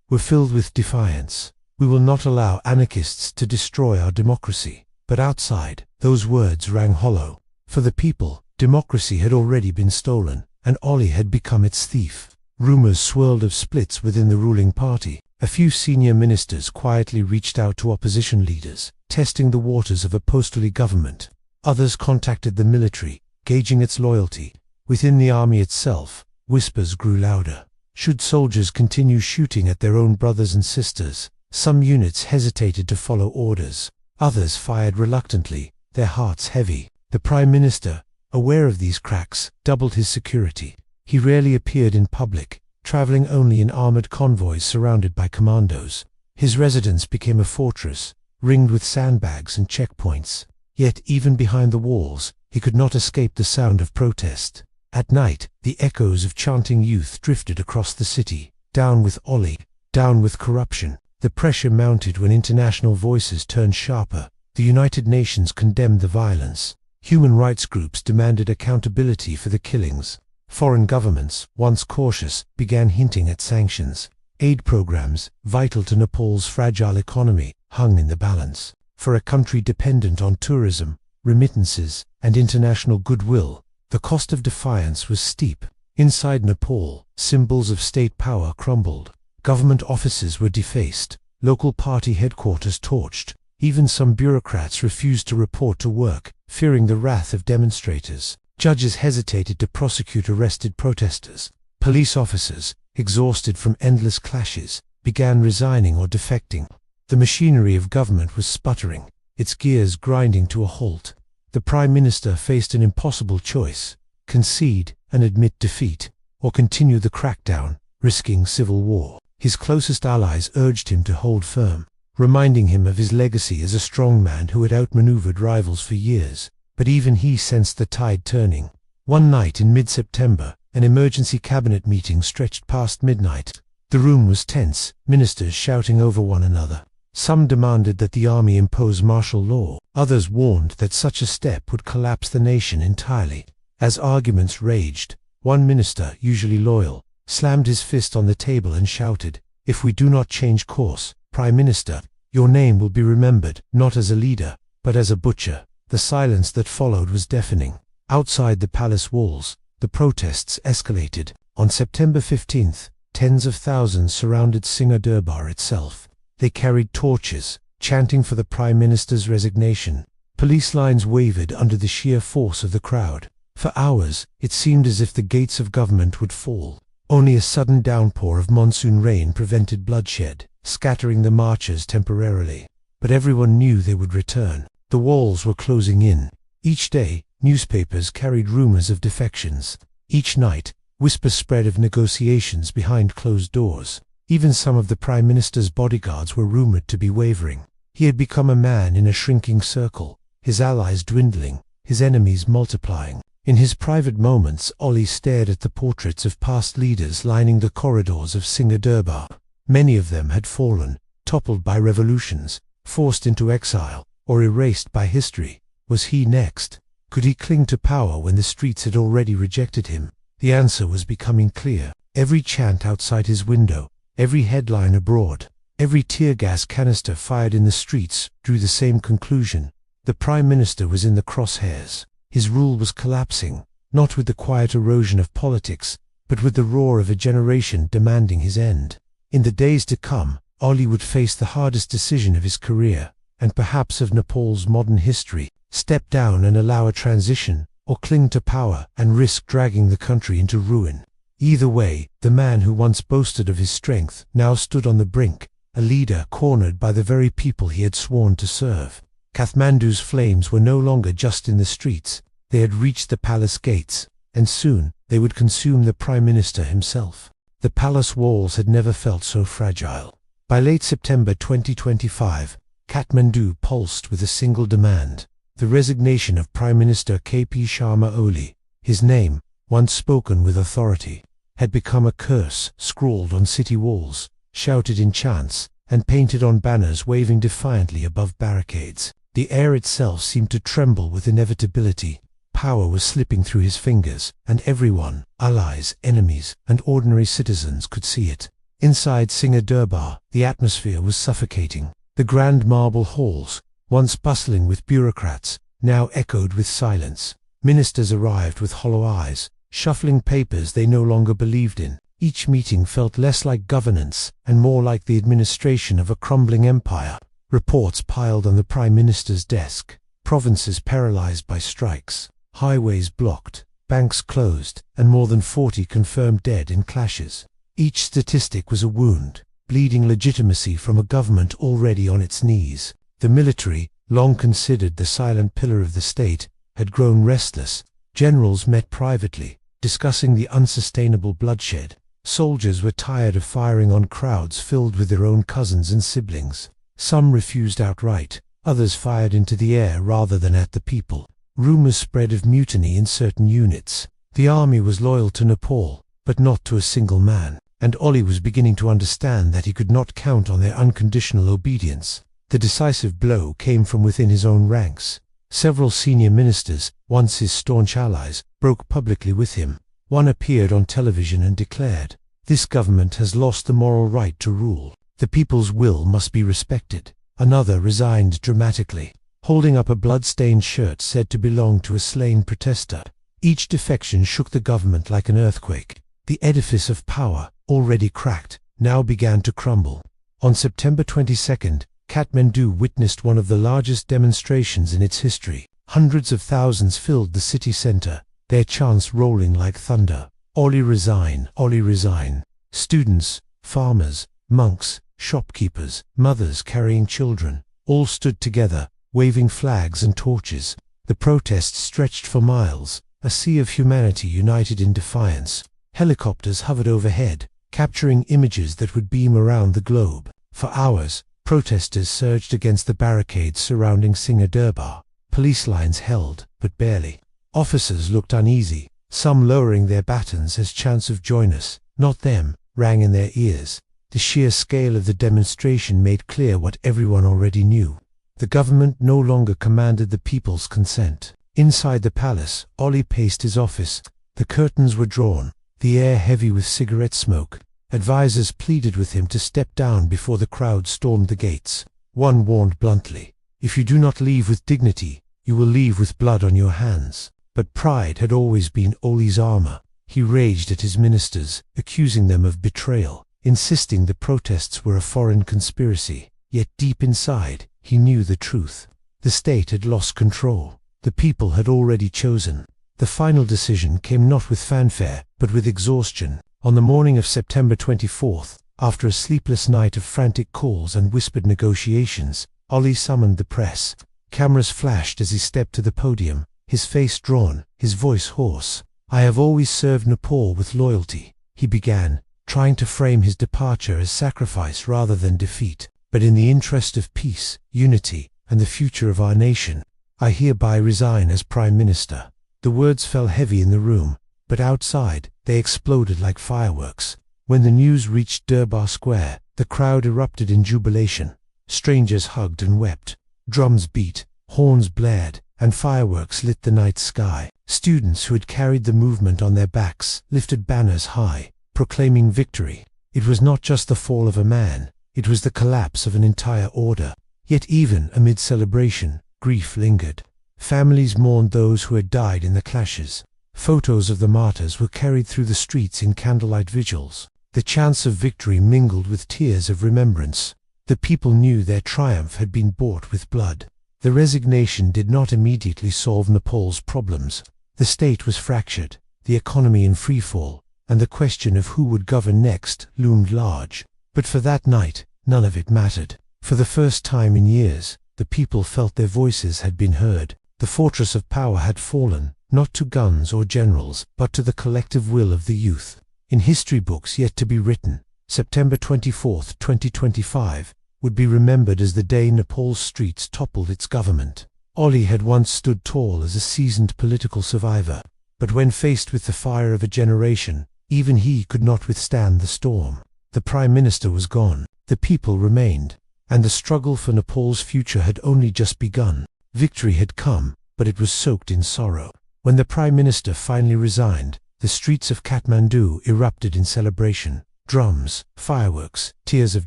were filled with defiance. "We will not allow anarchists to destroy our democracy." But outside, those words rang hollow. For the people, democracy had already been stolen, and Oli had become its thief. Rumors swirled of splits within the ruling party. A few senior ministers quietly reached out to opposition leaders, testing the waters of a postally government. Others contacted the military, gauging its loyalty. Within the army itself, whispers grew louder. Should soldiers continue shooting at their own brothers and sisters? Some units hesitated to follow orders. Others fired reluctantly, their hearts heavy. The Prime Minister, aware of these cracks, doubled his security. He rarely appeared in public, traveling only in armored convoys surrounded by commandos. His residence became a fortress, ringed with sandbags and checkpoints. Yet even behind the walls, he could not escape the sound of protest. At night, the echoes of chanting youth drifted across the city. Down with Oli, down with corruption. The pressure mounted when international voices turned sharper. The United Nations condemned the violence. Human rights groups demanded accountability for the killings. Foreign governments, once cautious, began hinting at sanctions. Aid programs, vital to Nepal's fragile economy, hung in the balance. For a country dependent on tourism, remittances, and international goodwill, the cost of defiance was steep. Inside Nepal, symbols of state power crumbled. Government offices were defaced, local party headquarters torched. Even some bureaucrats refused to report to work, fearing the wrath of demonstrators. Judges hesitated to prosecute arrested protesters. Police officers, exhausted from endless clashes, began resigning or defecting. The machinery of government was sputtering, its gears grinding to a halt. The Prime Minister faced an impossible choice: concede and admit defeat, or continue the crackdown, risking civil war. His closest allies urged him to hold firm, reminding him of his legacy as a strongman who had outmaneuvered rivals for years. But even he sensed the tide turning. One night in mid-September, an emergency cabinet meeting stretched past midnight. The room was tense, ministers shouting over one another. Some demanded that the army impose martial law. Others warned that such a step would collapse the nation entirely. As arguments raged, one minister, usually loyal, slammed his fist on the table and shouted, "If we do not change course, Prime Minister, your name will be remembered, not as a leader, but as a butcher." The silence that followed was deafening. Outside the palace walls, the protests escalated. On September 15th, tens of thousands surrounded Singha Durbar itself. They carried torches, chanting for the Prime Minister's resignation. Police lines wavered under the sheer force of the crowd. For hours, it seemed as if the gates of government would fall. Only a sudden downpour of monsoon rain prevented bloodshed, scattering the marchers temporarily. But everyone knew they would return. The walls were closing in. Each day, newspapers carried rumors of defections. Each night, whispers spread of negotiations behind closed doors. Even some of the Prime Minister's bodyguards were rumored to be wavering. He had become a man in a shrinking circle, his allies dwindling, his enemies multiplying. In his private moments, Oli stared at the portraits of past leaders lining the corridors of Singha Durbar. Many of them had fallen, toppled by revolutions, forced into exile, or erased by history. Was he next? Could he cling to power when the streets had already rejected him? The answer was becoming clear. Every chant outside his window, every headline abroad, every tear gas canister fired in the streets drew the same conclusion. The Prime Minister was in the crosshairs. His rule was collapsing, not with the quiet erosion of politics, but with the roar of a generation demanding his end. In the days to come, Oli would face the hardest decision of his career, and perhaps of Nepal's modern history. step down and allow a transition, or cling to power and risk dragging the country into ruin. Either way, the man who once boasted of his strength now stood on the brink, a leader cornered by the very people he had sworn to serve. Kathmandu's flames were no longer just in the streets, they had reached the palace gates, and soon they would consume the Prime Minister himself. The palace walls had never felt so fragile. By late September 2025, Kathmandu pulsed with a single demand: the resignation of Prime Minister KP Sharma Oli. His name, once spoken with authority, had become a curse scrawled on city walls, shouted in chants, and painted on banners waving defiantly above barricades. The air itself seemed to tremble with inevitability. Power was slipping through his fingers, and everyone, allies, enemies, and ordinary citizens, could see it. Inside Singha Durbar, the atmosphere was suffocating. The grand marble halls, once bustling with bureaucrats, now echoed with silence. Ministers arrived with hollow eyes, shuffling papers they no longer believed in. Each meeting felt less like governance and more like the administration of a crumbling empire. Reports piled on the Prime Minister's desk, provinces paralyzed by strikes, highways blocked, banks closed, and more than 40 confirmed dead in clashes. Each statistic was a wound, bleeding legitimacy from a government already on its knees. The military, long considered the silent pillar of the state, had grown restless. Generals met privately, discussing the unsustainable bloodshed. Soldiers were tired of firing on crowds filled with their own cousins and siblings. Some refused outright, others fired into the air rather than at the people. Rumors spread of mutiny in certain units. The army was loyal to Nepal, but not to a single man, and Oli was beginning to understand that he could not count on their unconditional obedience. The decisive blow came from within his own ranks. Several senior ministers, once his staunch allies, broke publicly with him. One appeared on television and declared, "This government has lost the moral right to rule. The people's will must be respected." Another resigned dramatically, holding up a blood-stained shirt said to belong to a slain protester. Each defection shook the government like an earthquake. The edifice of power, already cracked, now began to crumble. On September 22nd, Kathmandu witnessed one of the largest demonstrations in its history. Hundreds of thousands filled the city center, their chants rolling like thunder. Oli resign, Oli resign. Students, farmers, monks, shopkeepers, mothers carrying children, all stood together, waving flags and torches. The protests stretched for miles, a sea of humanity united in defiance. Helicopters hovered overhead, capturing images that would beam around the globe. For hours, protesters surged against the barricades surrounding Singha Durbar. Police lines held, but barely. Officers looked uneasy, some lowering their batons as chants of "Join us, not them," rang in their ears. The sheer scale of the demonstration made clear what everyone already knew. The government no longer commanded the people's consent. Inside the palace, Oli paced his office. The curtains were drawn, the air heavy with cigarette smoke. Advisors pleaded with him to step down before the crowd stormed the gates. One warned bluntly, "If you do not leave with dignity, you will leave with blood on your hands." But pride had always been Oli's armor. He raged at his ministers, accusing them of betrayal, insisting the protests were a foreign conspiracy. Yet deep inside, he knew the truth. The state had lost control. The people had already chosen. The final decision came not with fanfare, but with exhaustion. On the morning of September 24th, after a sleepless night of frantic calls and whispered negotiations, Oli summoned the press. Cameras flashed as he stepped to the podium, his face drawn, his voice hoarse. "I have always served Nepal with loyalty," he began, trying to frame his departure as sacrifice rather than defeat. "But in the interest of peace, unity, and the future of our nation, I hereby resign as Prime Minister." The words fell heavy in the room, but outside, they exploded like fireworks. When the news reached Durbar Square, the crowd erupted in jubilation. Strangers hugged and wept. Drums beat, horns blared, and fireworks lit the night sky. Students who had carried the movement on their backs lifted banners high, proclaiming victory. It was not just the fall of a man, it was the collapse of an entire order. Yet even amid celebration, grief lingered. Families mourned those who had died in the clashes. Photos of the martyrs were carried through the streets in candlelight vigils. The chants of victory mingled with tears of remembrance. The people knew their triumph had been bought with blood. The resignation did not immediately solve Nepal's problems. The state was fractured, the economy in freefall, and the question of who would govern next loomed large. But for that night, none of it mattered. For the first time in years, the people felt their voices had been heard. The fortress of power had fallen, not to guns or generals, but to the collective will of the youth. In history books yet to be written, September 24, 2025, would be remembered as the day Nepal's streets toppled its government. Oli had once stood tall as a seasoned political survivor, but when faced with the fire of a generation, even he could not withstand the storm. The Prime Minister was gone, the people remained, and the struggle for Nepal's future had only just begun. Victory had come, but it was soaked in sorrow. When the Prime Minister finally resigned, the streets of Kathmandu erupted in celebration. Drums, fireworks, tears of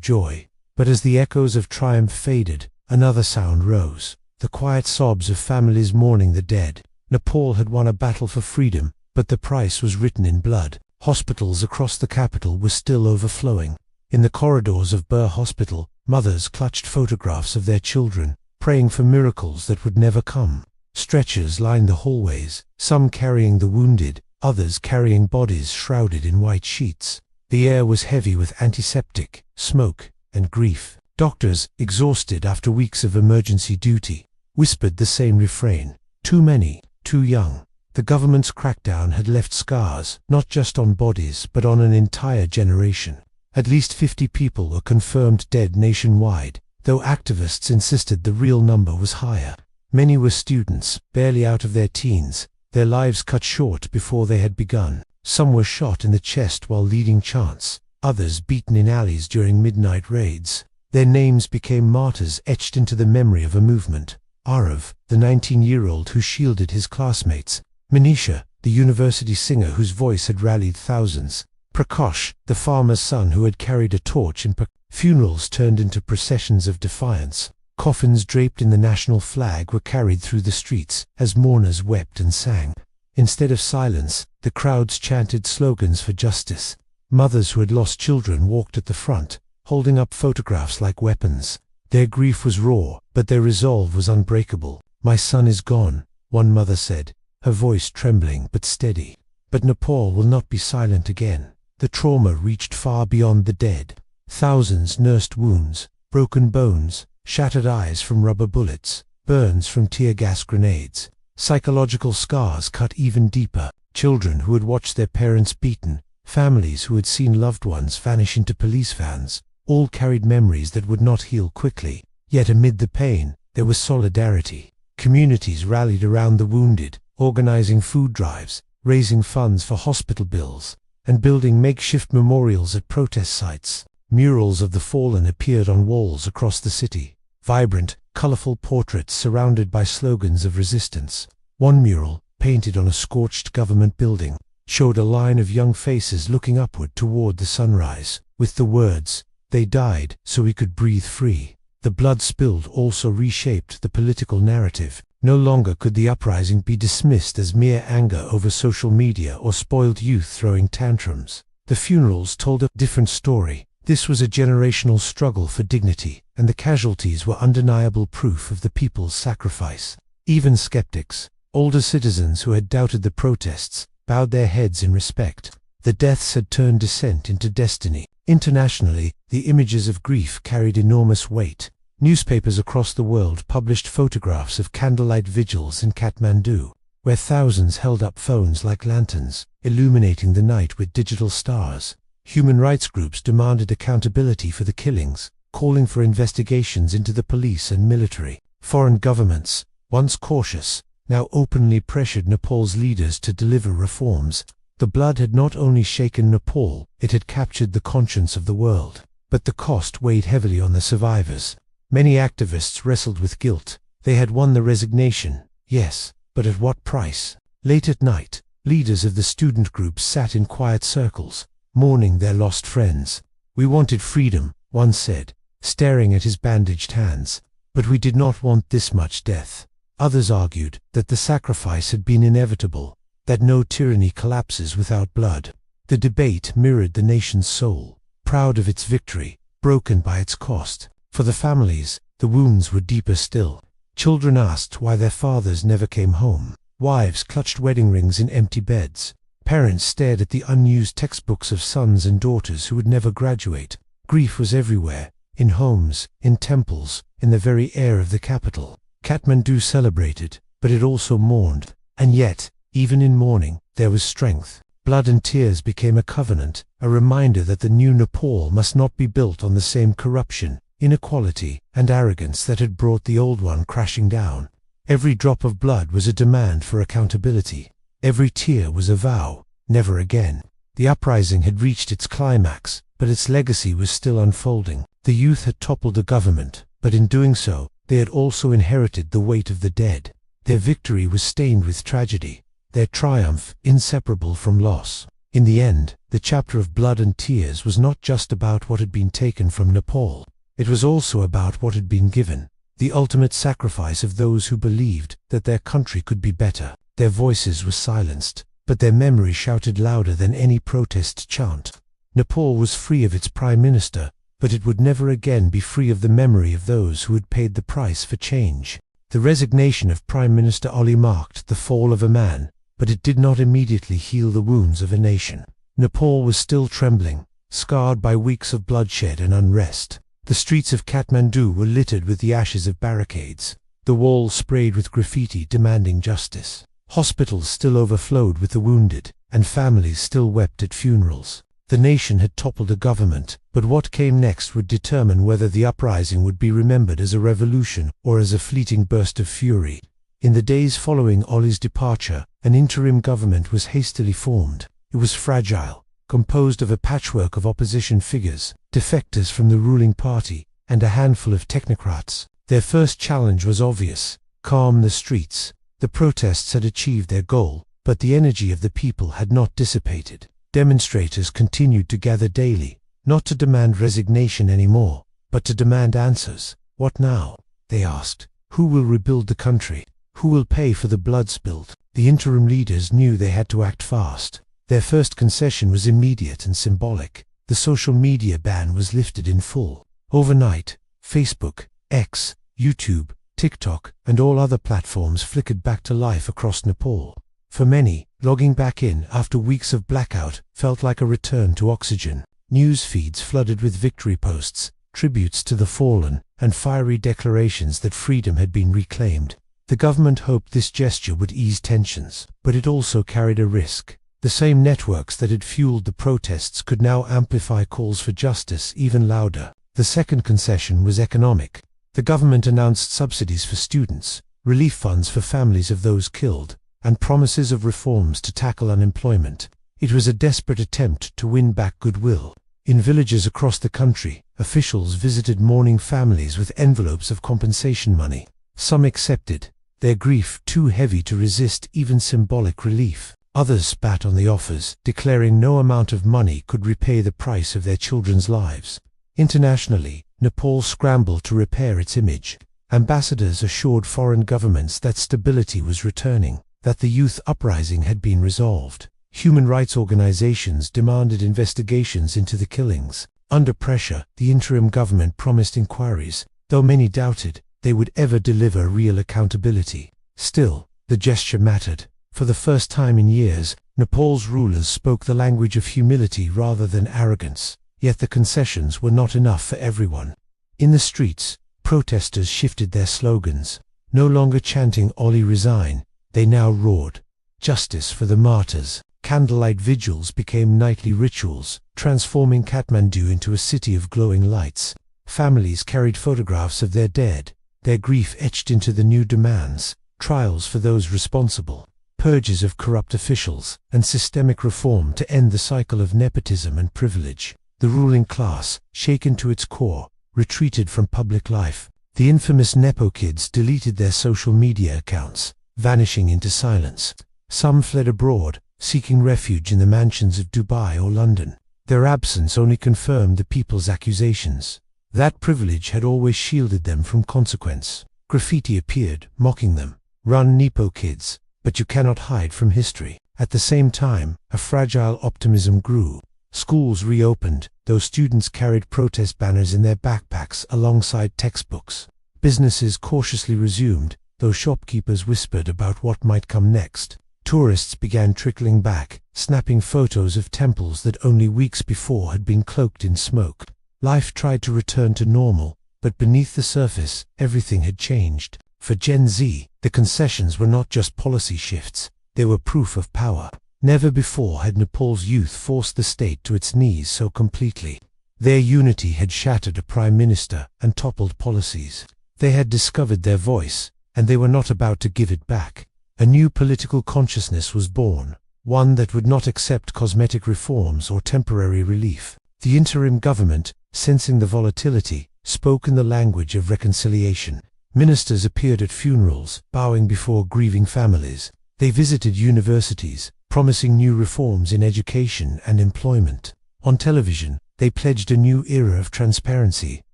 joy. But as the echoes of triumph faded, another sound rose. The quiet sobs of families mourning the dead. Nepal had won a battle for freedom, but the price was written in blood. Hospitals across the capital were still overflowing. In the corridors of Burr Hospital, mothers clutched photographs of their children, praying for miracles that would never come. Stretchers lined the hallways, some carrying the wounded, others carrying bodies shrouded in white sheets. The air was heavy with antiseptic, smoke, and grief. Doctors, exhausted after weeks of emergency duty, whispered the same refrain: too many, too young. The government's crackdown had left scars, not just on bodies, but on an entire generation. At least 50 people were confirmed dead nationwide, though activists insisted the real number was higher. Many were students, barely out of their teens, their lives cut short before they had begun. Some were shot in the chest while leading chants, others beaten in alleys during midnight raids. Their names became martyrs etched into the memory of a movement. Arav, the 19-year-old who shielded his classmates. Manisha, the university singer whose voice had rallied thousands. Prakash, the farmer's son who had carried a torch in funerals turned into processions of defiance. Coffins draped in the national flag were carried through the streets as mourners wept and sang. Instead of silence, the crowds chanted slogans for justice. Mothers who had lost children walked at the front, holding up photographs like weapons. Their grief was raw, but their resolve was unbreakable. "My son is gone," one mother said, her voice trembling but steady. But Nepal will not be silent again. The trauma reached far beyond the dead. Thousands nursed wounds, broken bones, shattered eyes from rubber bullets, burns from tear gas grenades. Psychological scars cut even deeper. Children who had watched their parents beaten, families who had seen loved ones vanish into police vans, all carried memories that would not heal quickly. Yet amid the pain, there was solidarity. Communities rallied around the wounded, organizing food drives, raising funds for hospital bills, and building makeshift memorials at protest sites. Murals of the fallen appeared on walls across the city, vibrant, colorful portraits surrounded by slogans of resistance. One mural, painted on a scorched government building, showed a line of young faces looking upward toward the sunrise, with the words, "They died so we could breathe free." The blood spilled also reshaped the political narrative. No longer could the uprising be dismissed as mere anger over social media or spoiled youth throwing tantrums. The funerals told a different story. This was a generational struggle for dignity, and the casualties were undeniable proof of the people's sacrifice. Even skeptics, older citizens who had doubted the protests, bowed their heads in respect. The deaths had turned dissent into destiny. Internationally, the images of grief carried enormous weight. Newspapers across the world published photographs of candlelight vigils in Kathmandu, where thousands held up phones like lanterns, illuminating the night with digital stars. Human rights groups demanded accountability for the killings, calling for investigations into the police and military. Foreign governments, once cautious, now openly pressured Nepal's leaders to deliver reforms. The blood had not only shaken Nepal, it had captured the conscience of the world. But the cost weighed heavily on the survivors. Many activists wrestled with guilt. They had won the resignation, yes, but at what price? Late at night, leaders of the student groups sat in quiet circles, mourning their lost friends. "We wanted freedom," one said, staring at his bandaged hands, "but we did not want this much death." Others argued that the sacrifice had been inevitable, that no tyranny collapses without blood. The debate mirrored the nation's soul, proud of its victory, broken by its cost. For the families, the wounds were deeper still. Children asked why their fathers never came home. Wives clutched wedding rings in empty beds. Parents stared at the unused textbooks of sons and daughters who would never graduate. Grief was everywhere, in homes, in temples, in the very air of the capital. Kathmandu celebrated, but it also mourned. And yet, even in mourning, there was strength. Blood and tears became a covenant, a reminder that the new Nepal must not be built on the same corruption, inequality, and arrogance that had brought the old one crashing down. Every drop of blood was a demand for accountability. Every tear was a vow, never again. The uprising had reached its climax, but its legacy was still unfolding. The youth had toppled the government, but in doing so, they had also inherited the weight of the dead. Their victory was stained with tragedy, their triumph inseparable from loss. In the end, the chapter of blood and tears was not just about what had been taken from Nepal. It was also about what had been given, the ultimate sacrifice of those who believed that their country could be better. Their voices were silenced, but their memory shouted louder than any protest chant. Nepal was free of its prime minister, but it would never again be free of the memory of those who had paid the price for change. The resignation of Prime Minister Ali marked the fall of a man, but it did not immediately heal the wounds of a nation. Nepal was still trembling, scarred by weeks of bloodshed and unrest. The streets of Kathmandu were littered with the ashes of barricades, the walls sprayed with graffiti demanding justice. Hospitals still overflowed with the wounded, and families still wept at funerals. The nation had toppled a government, but what came next would determine whether the uprising would be remembered as a revolution or as a fleeting burst of fury. In the days following Ali's departure, an interim government was hastily formed. It was fragile, composed of a patchwork of opposition figures, defectors from the ruling party, and a handful of technocrats. Their first challenge was obvious: calm the streets. The protests had achieved their goal, but the energy of the people had not dissipated. Demonstrators continued to gather daily, not to demand resignation anymore, but to demand answers. What now? They asked. Who will rebuild the country? Who will pay for the blood spilled? The interim leaders knew they had to act fast. Their first concession was immediate and symbolic. The social media ban was lifted in full. Overnight, Facebook, X, YouTube, TikTok, and all other platforms flickered back to life across Nepal. For many, logging back in after weeks of blackout felt like a return to oxygen. News feeds flooded with victory posts, tributes to the fallen, and fiery declarations that freedom had been reclaimed. The government hoped this gesture would ease tensions, but it also carried a risk. The same networks that had fueled the protests could now amplify calls for justice even louder. The second concession was economic. The government announced subsidies for students, relief funds for families of those killed, and promises of reforms to tackle unemployment. It was a desperate attempt to win back goodwill. In villages across the country, officials visited mourning families with envelopes of compensation money. Some accepted, their grief too heavy to resist even symbolic relief. Others spat on the offers, declaring no amount of money could repay the price of their children's lives. Internationally, Nepal scrambled to repair its image. Ambassadors assured foreign governments that stability was returning, that the youth uprising had been resolved. Human rights organizations demanded investigations into the killings. Under pressure, the interim government promised inquiries, though many doubted they would ever deliver real accountability. Still, the gesture mattered. For the first time in years, Nepal's rulers spoke the language of humility rather than arrogance. Yet the concessions were not enough for everyone. In the streets, protesters shifted their slogans. No longer chanting "Ali resign," they now roared, "Justice for the martyrs." Candlelight vigils became nightly rituals, transforming Kathmandu into a city of glowing lights. Families carried photographs of their dead, their grief etched into the new demands: trials for those responsible, purges of corrupt officials, and systemic reform to end the cycle of nepotism and privilege. The ruling class, shaken to its core, retreated from public life. The infamous Nepo kids deleted their social media accounts, vanishing into silence. Some fled abroad, seeking refuge in the mansions of Dubai or London. Their absence only confirmed the people's accusations. That privilege had always shielded them from consequence. Graffiti appeared, mocking them. "Run, Nepo kids, but you cannot hide from history." At the same time, a fragile optimism grew. Schools reopened, though students carried protest banners in their backpacks alongside textbooks. Businesses cautiously resumed, though shopkeepers whispered about what might come next. Tourists began trickling back, snapping photos of temples that only weeks before had been cloaked in smoke. Life tried to return to normal, but beneath the surface, everything had changed. For Gen Z, the concessions were not just policy shifts, they were proof of power. Never before had Nepal's youth forced the state to its knees so completely. Their unity had shattered a prime minister and toppled policies. They had discovered their voice, and they were not about to give it back. A new political consciousness was born, one that would not accept cosmetic reforms or temporary relief. The interim government, sensing the volatility, spoke in the language of reconciliation. Ministers appeared at funerals, bowing before grieving families. They visited universities, promising new reforms in education and employment. On television, they pledged a new era of transparency.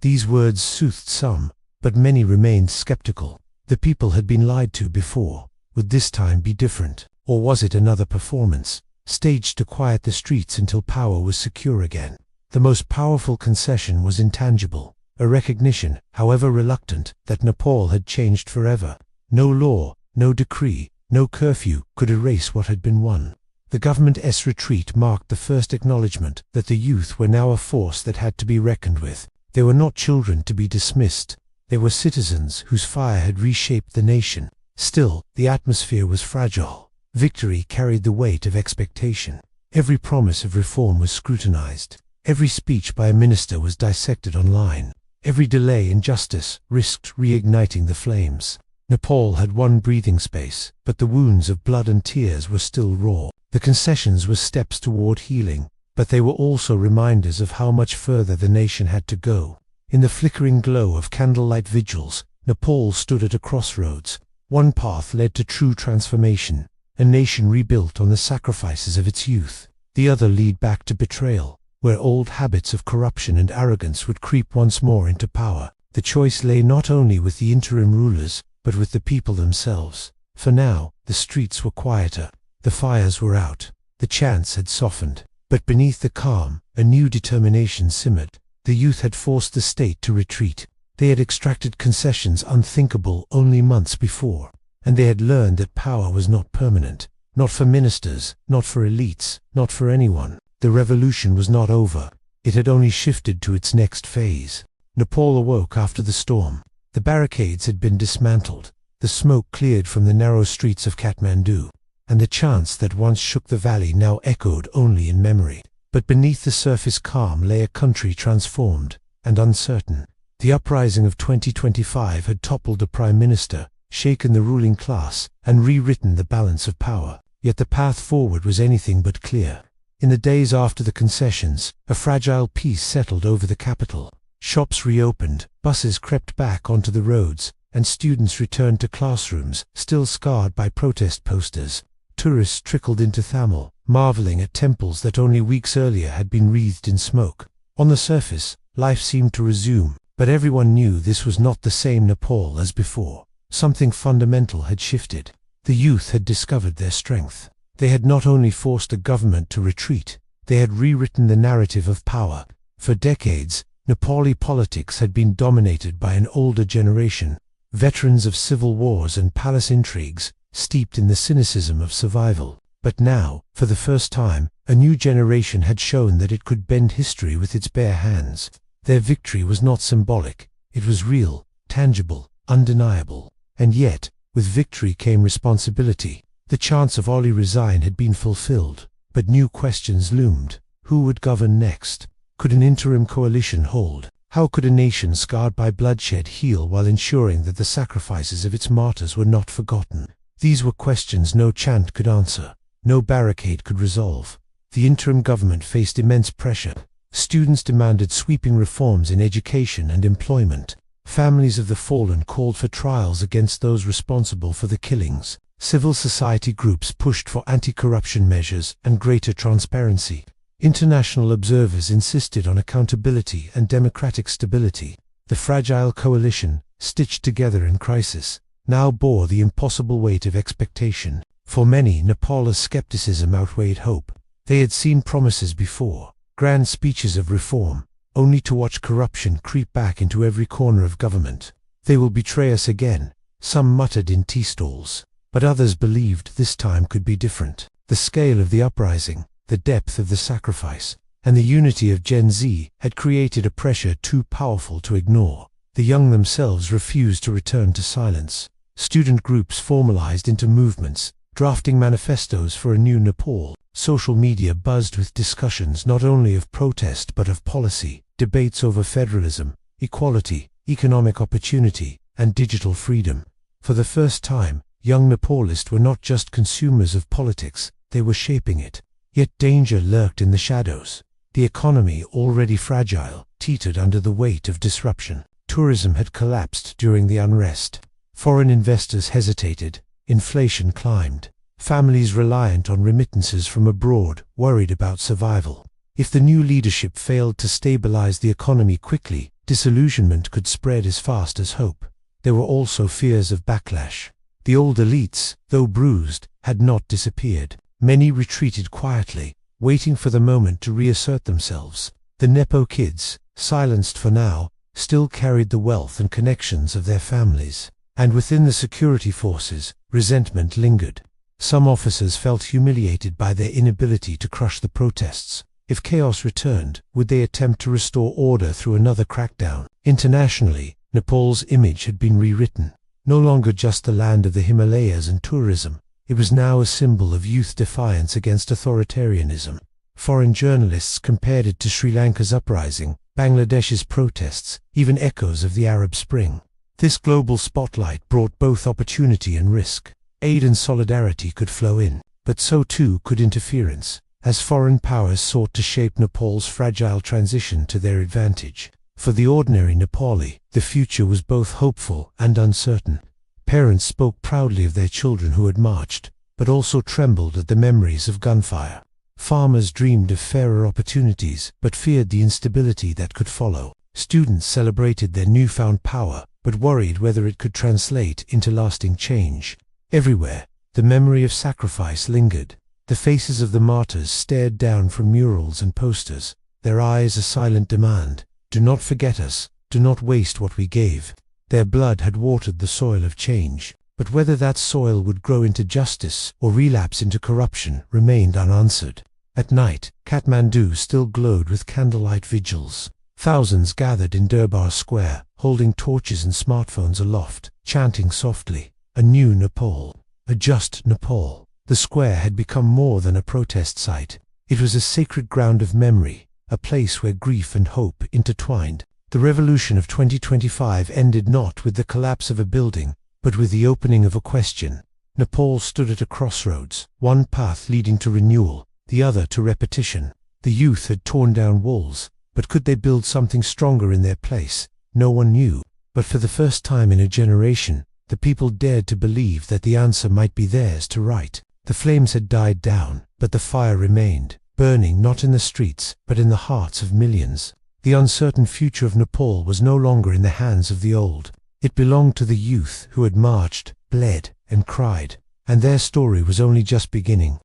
These words soothed some, but many remained skeptical. The people had been lied to before. Would this time be different? Or was it another performance, staged to quiet the streets until power was secure again? The most powerful concession was intangible, a recognition, however reluctant, that Nepal had changed forever. No law, no decree, no curfew could erase what had been won. The government's retreat marked the first acknowledgement that the youth were now a force that had to be reckoned with. They were not children to be dismissed. They were citizens whose fire had reshaped the nation. Still, the atmosphere was fragile. Victory carried the weight of expectation. Every promise of reform was scrutinized. Every speech by a minister was dissected online. Every delay in justice risked reigniting the flames. Nepal had won breathing space, but the wounds of blood and tears were still raw. The concessions were steps toward healing, but they were also reminders of how much further the nation had to go. In the flickering glow of candlelight vigils, Nepal stood at a crossroads. One path led to true transformation, a nation rebuilt on the sacrifices of its youth. The other led back to betrayal, where old habits of corruption and arrogance would creep once more into power. The choice lay not only with the interim rulers, but with the people themselves. For now, the streets were quieter. The fires were out. The chants had softened. But beneath the calm, a new determination simmered. The youth had forced the state to retreat. They had extracted concessions unthinkable only months before. And they had learned that power was not permanent. Not for ministers, not for elites, not for anyone. The revolution was not over. It had only shifted to its next phase. Nepal awoke after the storm. The barricades had been dismantled. The smoke cleared from the narrow streets of Kathmandu. And the chants that once shook the valley now echoed only in memory. But beneath the surface calm lay a country transformed and uncertain. The uprising of 2025 had toppled the prime minister, shaken the ruling class, and rewritten the balance of power. Yet the path forward was anything but clear. In the days after the concessions, a fragile peace settled over the capital. Shops reopened, buses crept back onto the roads, and students returned to classrooms, still scarred by protest posters. Tourists trickled into Thamel, marveling at temples that only weeks earlier had been wreathed in smoke. On the surface, life seemed to resume, but everyone knew this was not the same Nepal as before. Something fundamental had shifted. The youth had discovered their strength. They had not only forced a government to retreat, they had rewritten the narrative of power. For decades, Nepali politics had been dominated by an older generation, veterans of civil wars and palace intrigues, steeped in the cynicism of survival. But now, for the first time, a new generation had shown that it could bend history with its bare hands. Their victory was not symbolic, it was real, tangible, undeniable. And yet, with victory came responsibility. The chance of Oli resign had been fulfilled, but new questions loomed. Who would govern next? Could an interim coalition hold? How could a nation scarred by bloodshed heal while ensuring that the sacrifices of its martyrs were not forgotten? These were questions no chant could answer, no barricade could resolve. The interim government faced immense pressure. Students demanded sweeping reforms in education and employment. Families of the fallen called for trials against those responsible for the killings. Civil society groups pushed for anti-corruption measures and greater transparency. International observers insisted on accountability and democratic stability. The fragile coalition, stitched together in crisis, now bore the impossible weight of expectation. For many, Nepal's skepticism outweighed hope. They had seen promises before, grand speeches of reform, only to watch corruption creep back into every corner of government. "They will betray us again," some muttered in tea stalls, but others believed this time could be different. The scale of the uprising, the depth of the sacrifice, and the unity of Gen Z had created a pressure too powerful to ignore. The young themselves refused to return to silence. Student groups formalized into movements, drafting manifestos for a new Nepal. Social media buzzed with discussions not only of protest but of policy, debates over federalism, equality, economic opportunity, and digital freedom. For the first time, young Nepalists were not just consumers of politics, they were shaping it. Yet danger lurked in the shadows. The economy, already fragile, teetered under the weight of disruption. Tourism had collapsed during the unrest. Foreign investors hesitated. Inflation climbed. Families reliant on remittances from abroad worried about survival. If the new leadership failed to stabilize the economy quickly, disillusionment could spread as fast as hope. There were also fears of backlash. The old elites, though bruised, had not disappeared. Many retreated quietly, waiting for the moment to reassert themselves. The Nepo kids, silenced for now, still carried the wealth and connections of their families. And within the security forces, resentment lingered. Some officers felt humiliated by their inability to crush the protests. If chaos returned, would they attempt to restore order through another crackdown? Internationally, Nepal's image had been rewritten. No longer just the land of the Himalayas and tourism, it was now a symbol of youth defiance against authoritarianism. Foreign journalists compared it to Sri Lanka's uprising, Bangladesh's protests, even echoes of the Arab Spring. This global spotlight brought both opportunity and risk. Aid and solidarity could flow in, but so too could interference, as foreign powers sought to shape Nepal's fragile transition to their advantage. For the ordinary Nepali, the future was both hopeful and uncertain. Parents spoke proudly of their children who had marched, but also trembled at the memories of gunfire. Farmers dreamed of fairer opportunities, but feared the instability that could follow. Students celebrated their newfound power, but worried whether it could translate into lasting change. Everywhere, the memory of sacrifice lingered. The faces of the martyrs stared down from murals and posters, their eyes a silent demand. Do not forget us, do not waste what we gave. Their blood had watered the soil of change, but whether that soil would grow into justice or relapse into corruption remained unanswered. At night, Kathmandu still glowed with candlelight vigils. Thousands gathered in Durbar Square, holding torches and smartphones aloft, chanting softly, "A new Nepal, a just Nepal." The square had become more than a protest site. It was a sacred ground of memory, a place where grief and hope intertwined. The revolution of 2025 ended not with the collapse of a building, but with the opening of a question. Nepal stood at a crossroads, one path leading to renewal, the other to repetition. The youth had torn down walls, but could they build something stronger in their place? No one knew. But for the first time in a generation, the people dared to believe that the answer might be theirs to write. The flames had died down, but the fire remained, burning not in the streets, but in the hearts of millions. The uncertain future of Nepal was no longer in the hands of the old. It belonged to the youth who had marched, bled, and cried, and their story was only just beginning.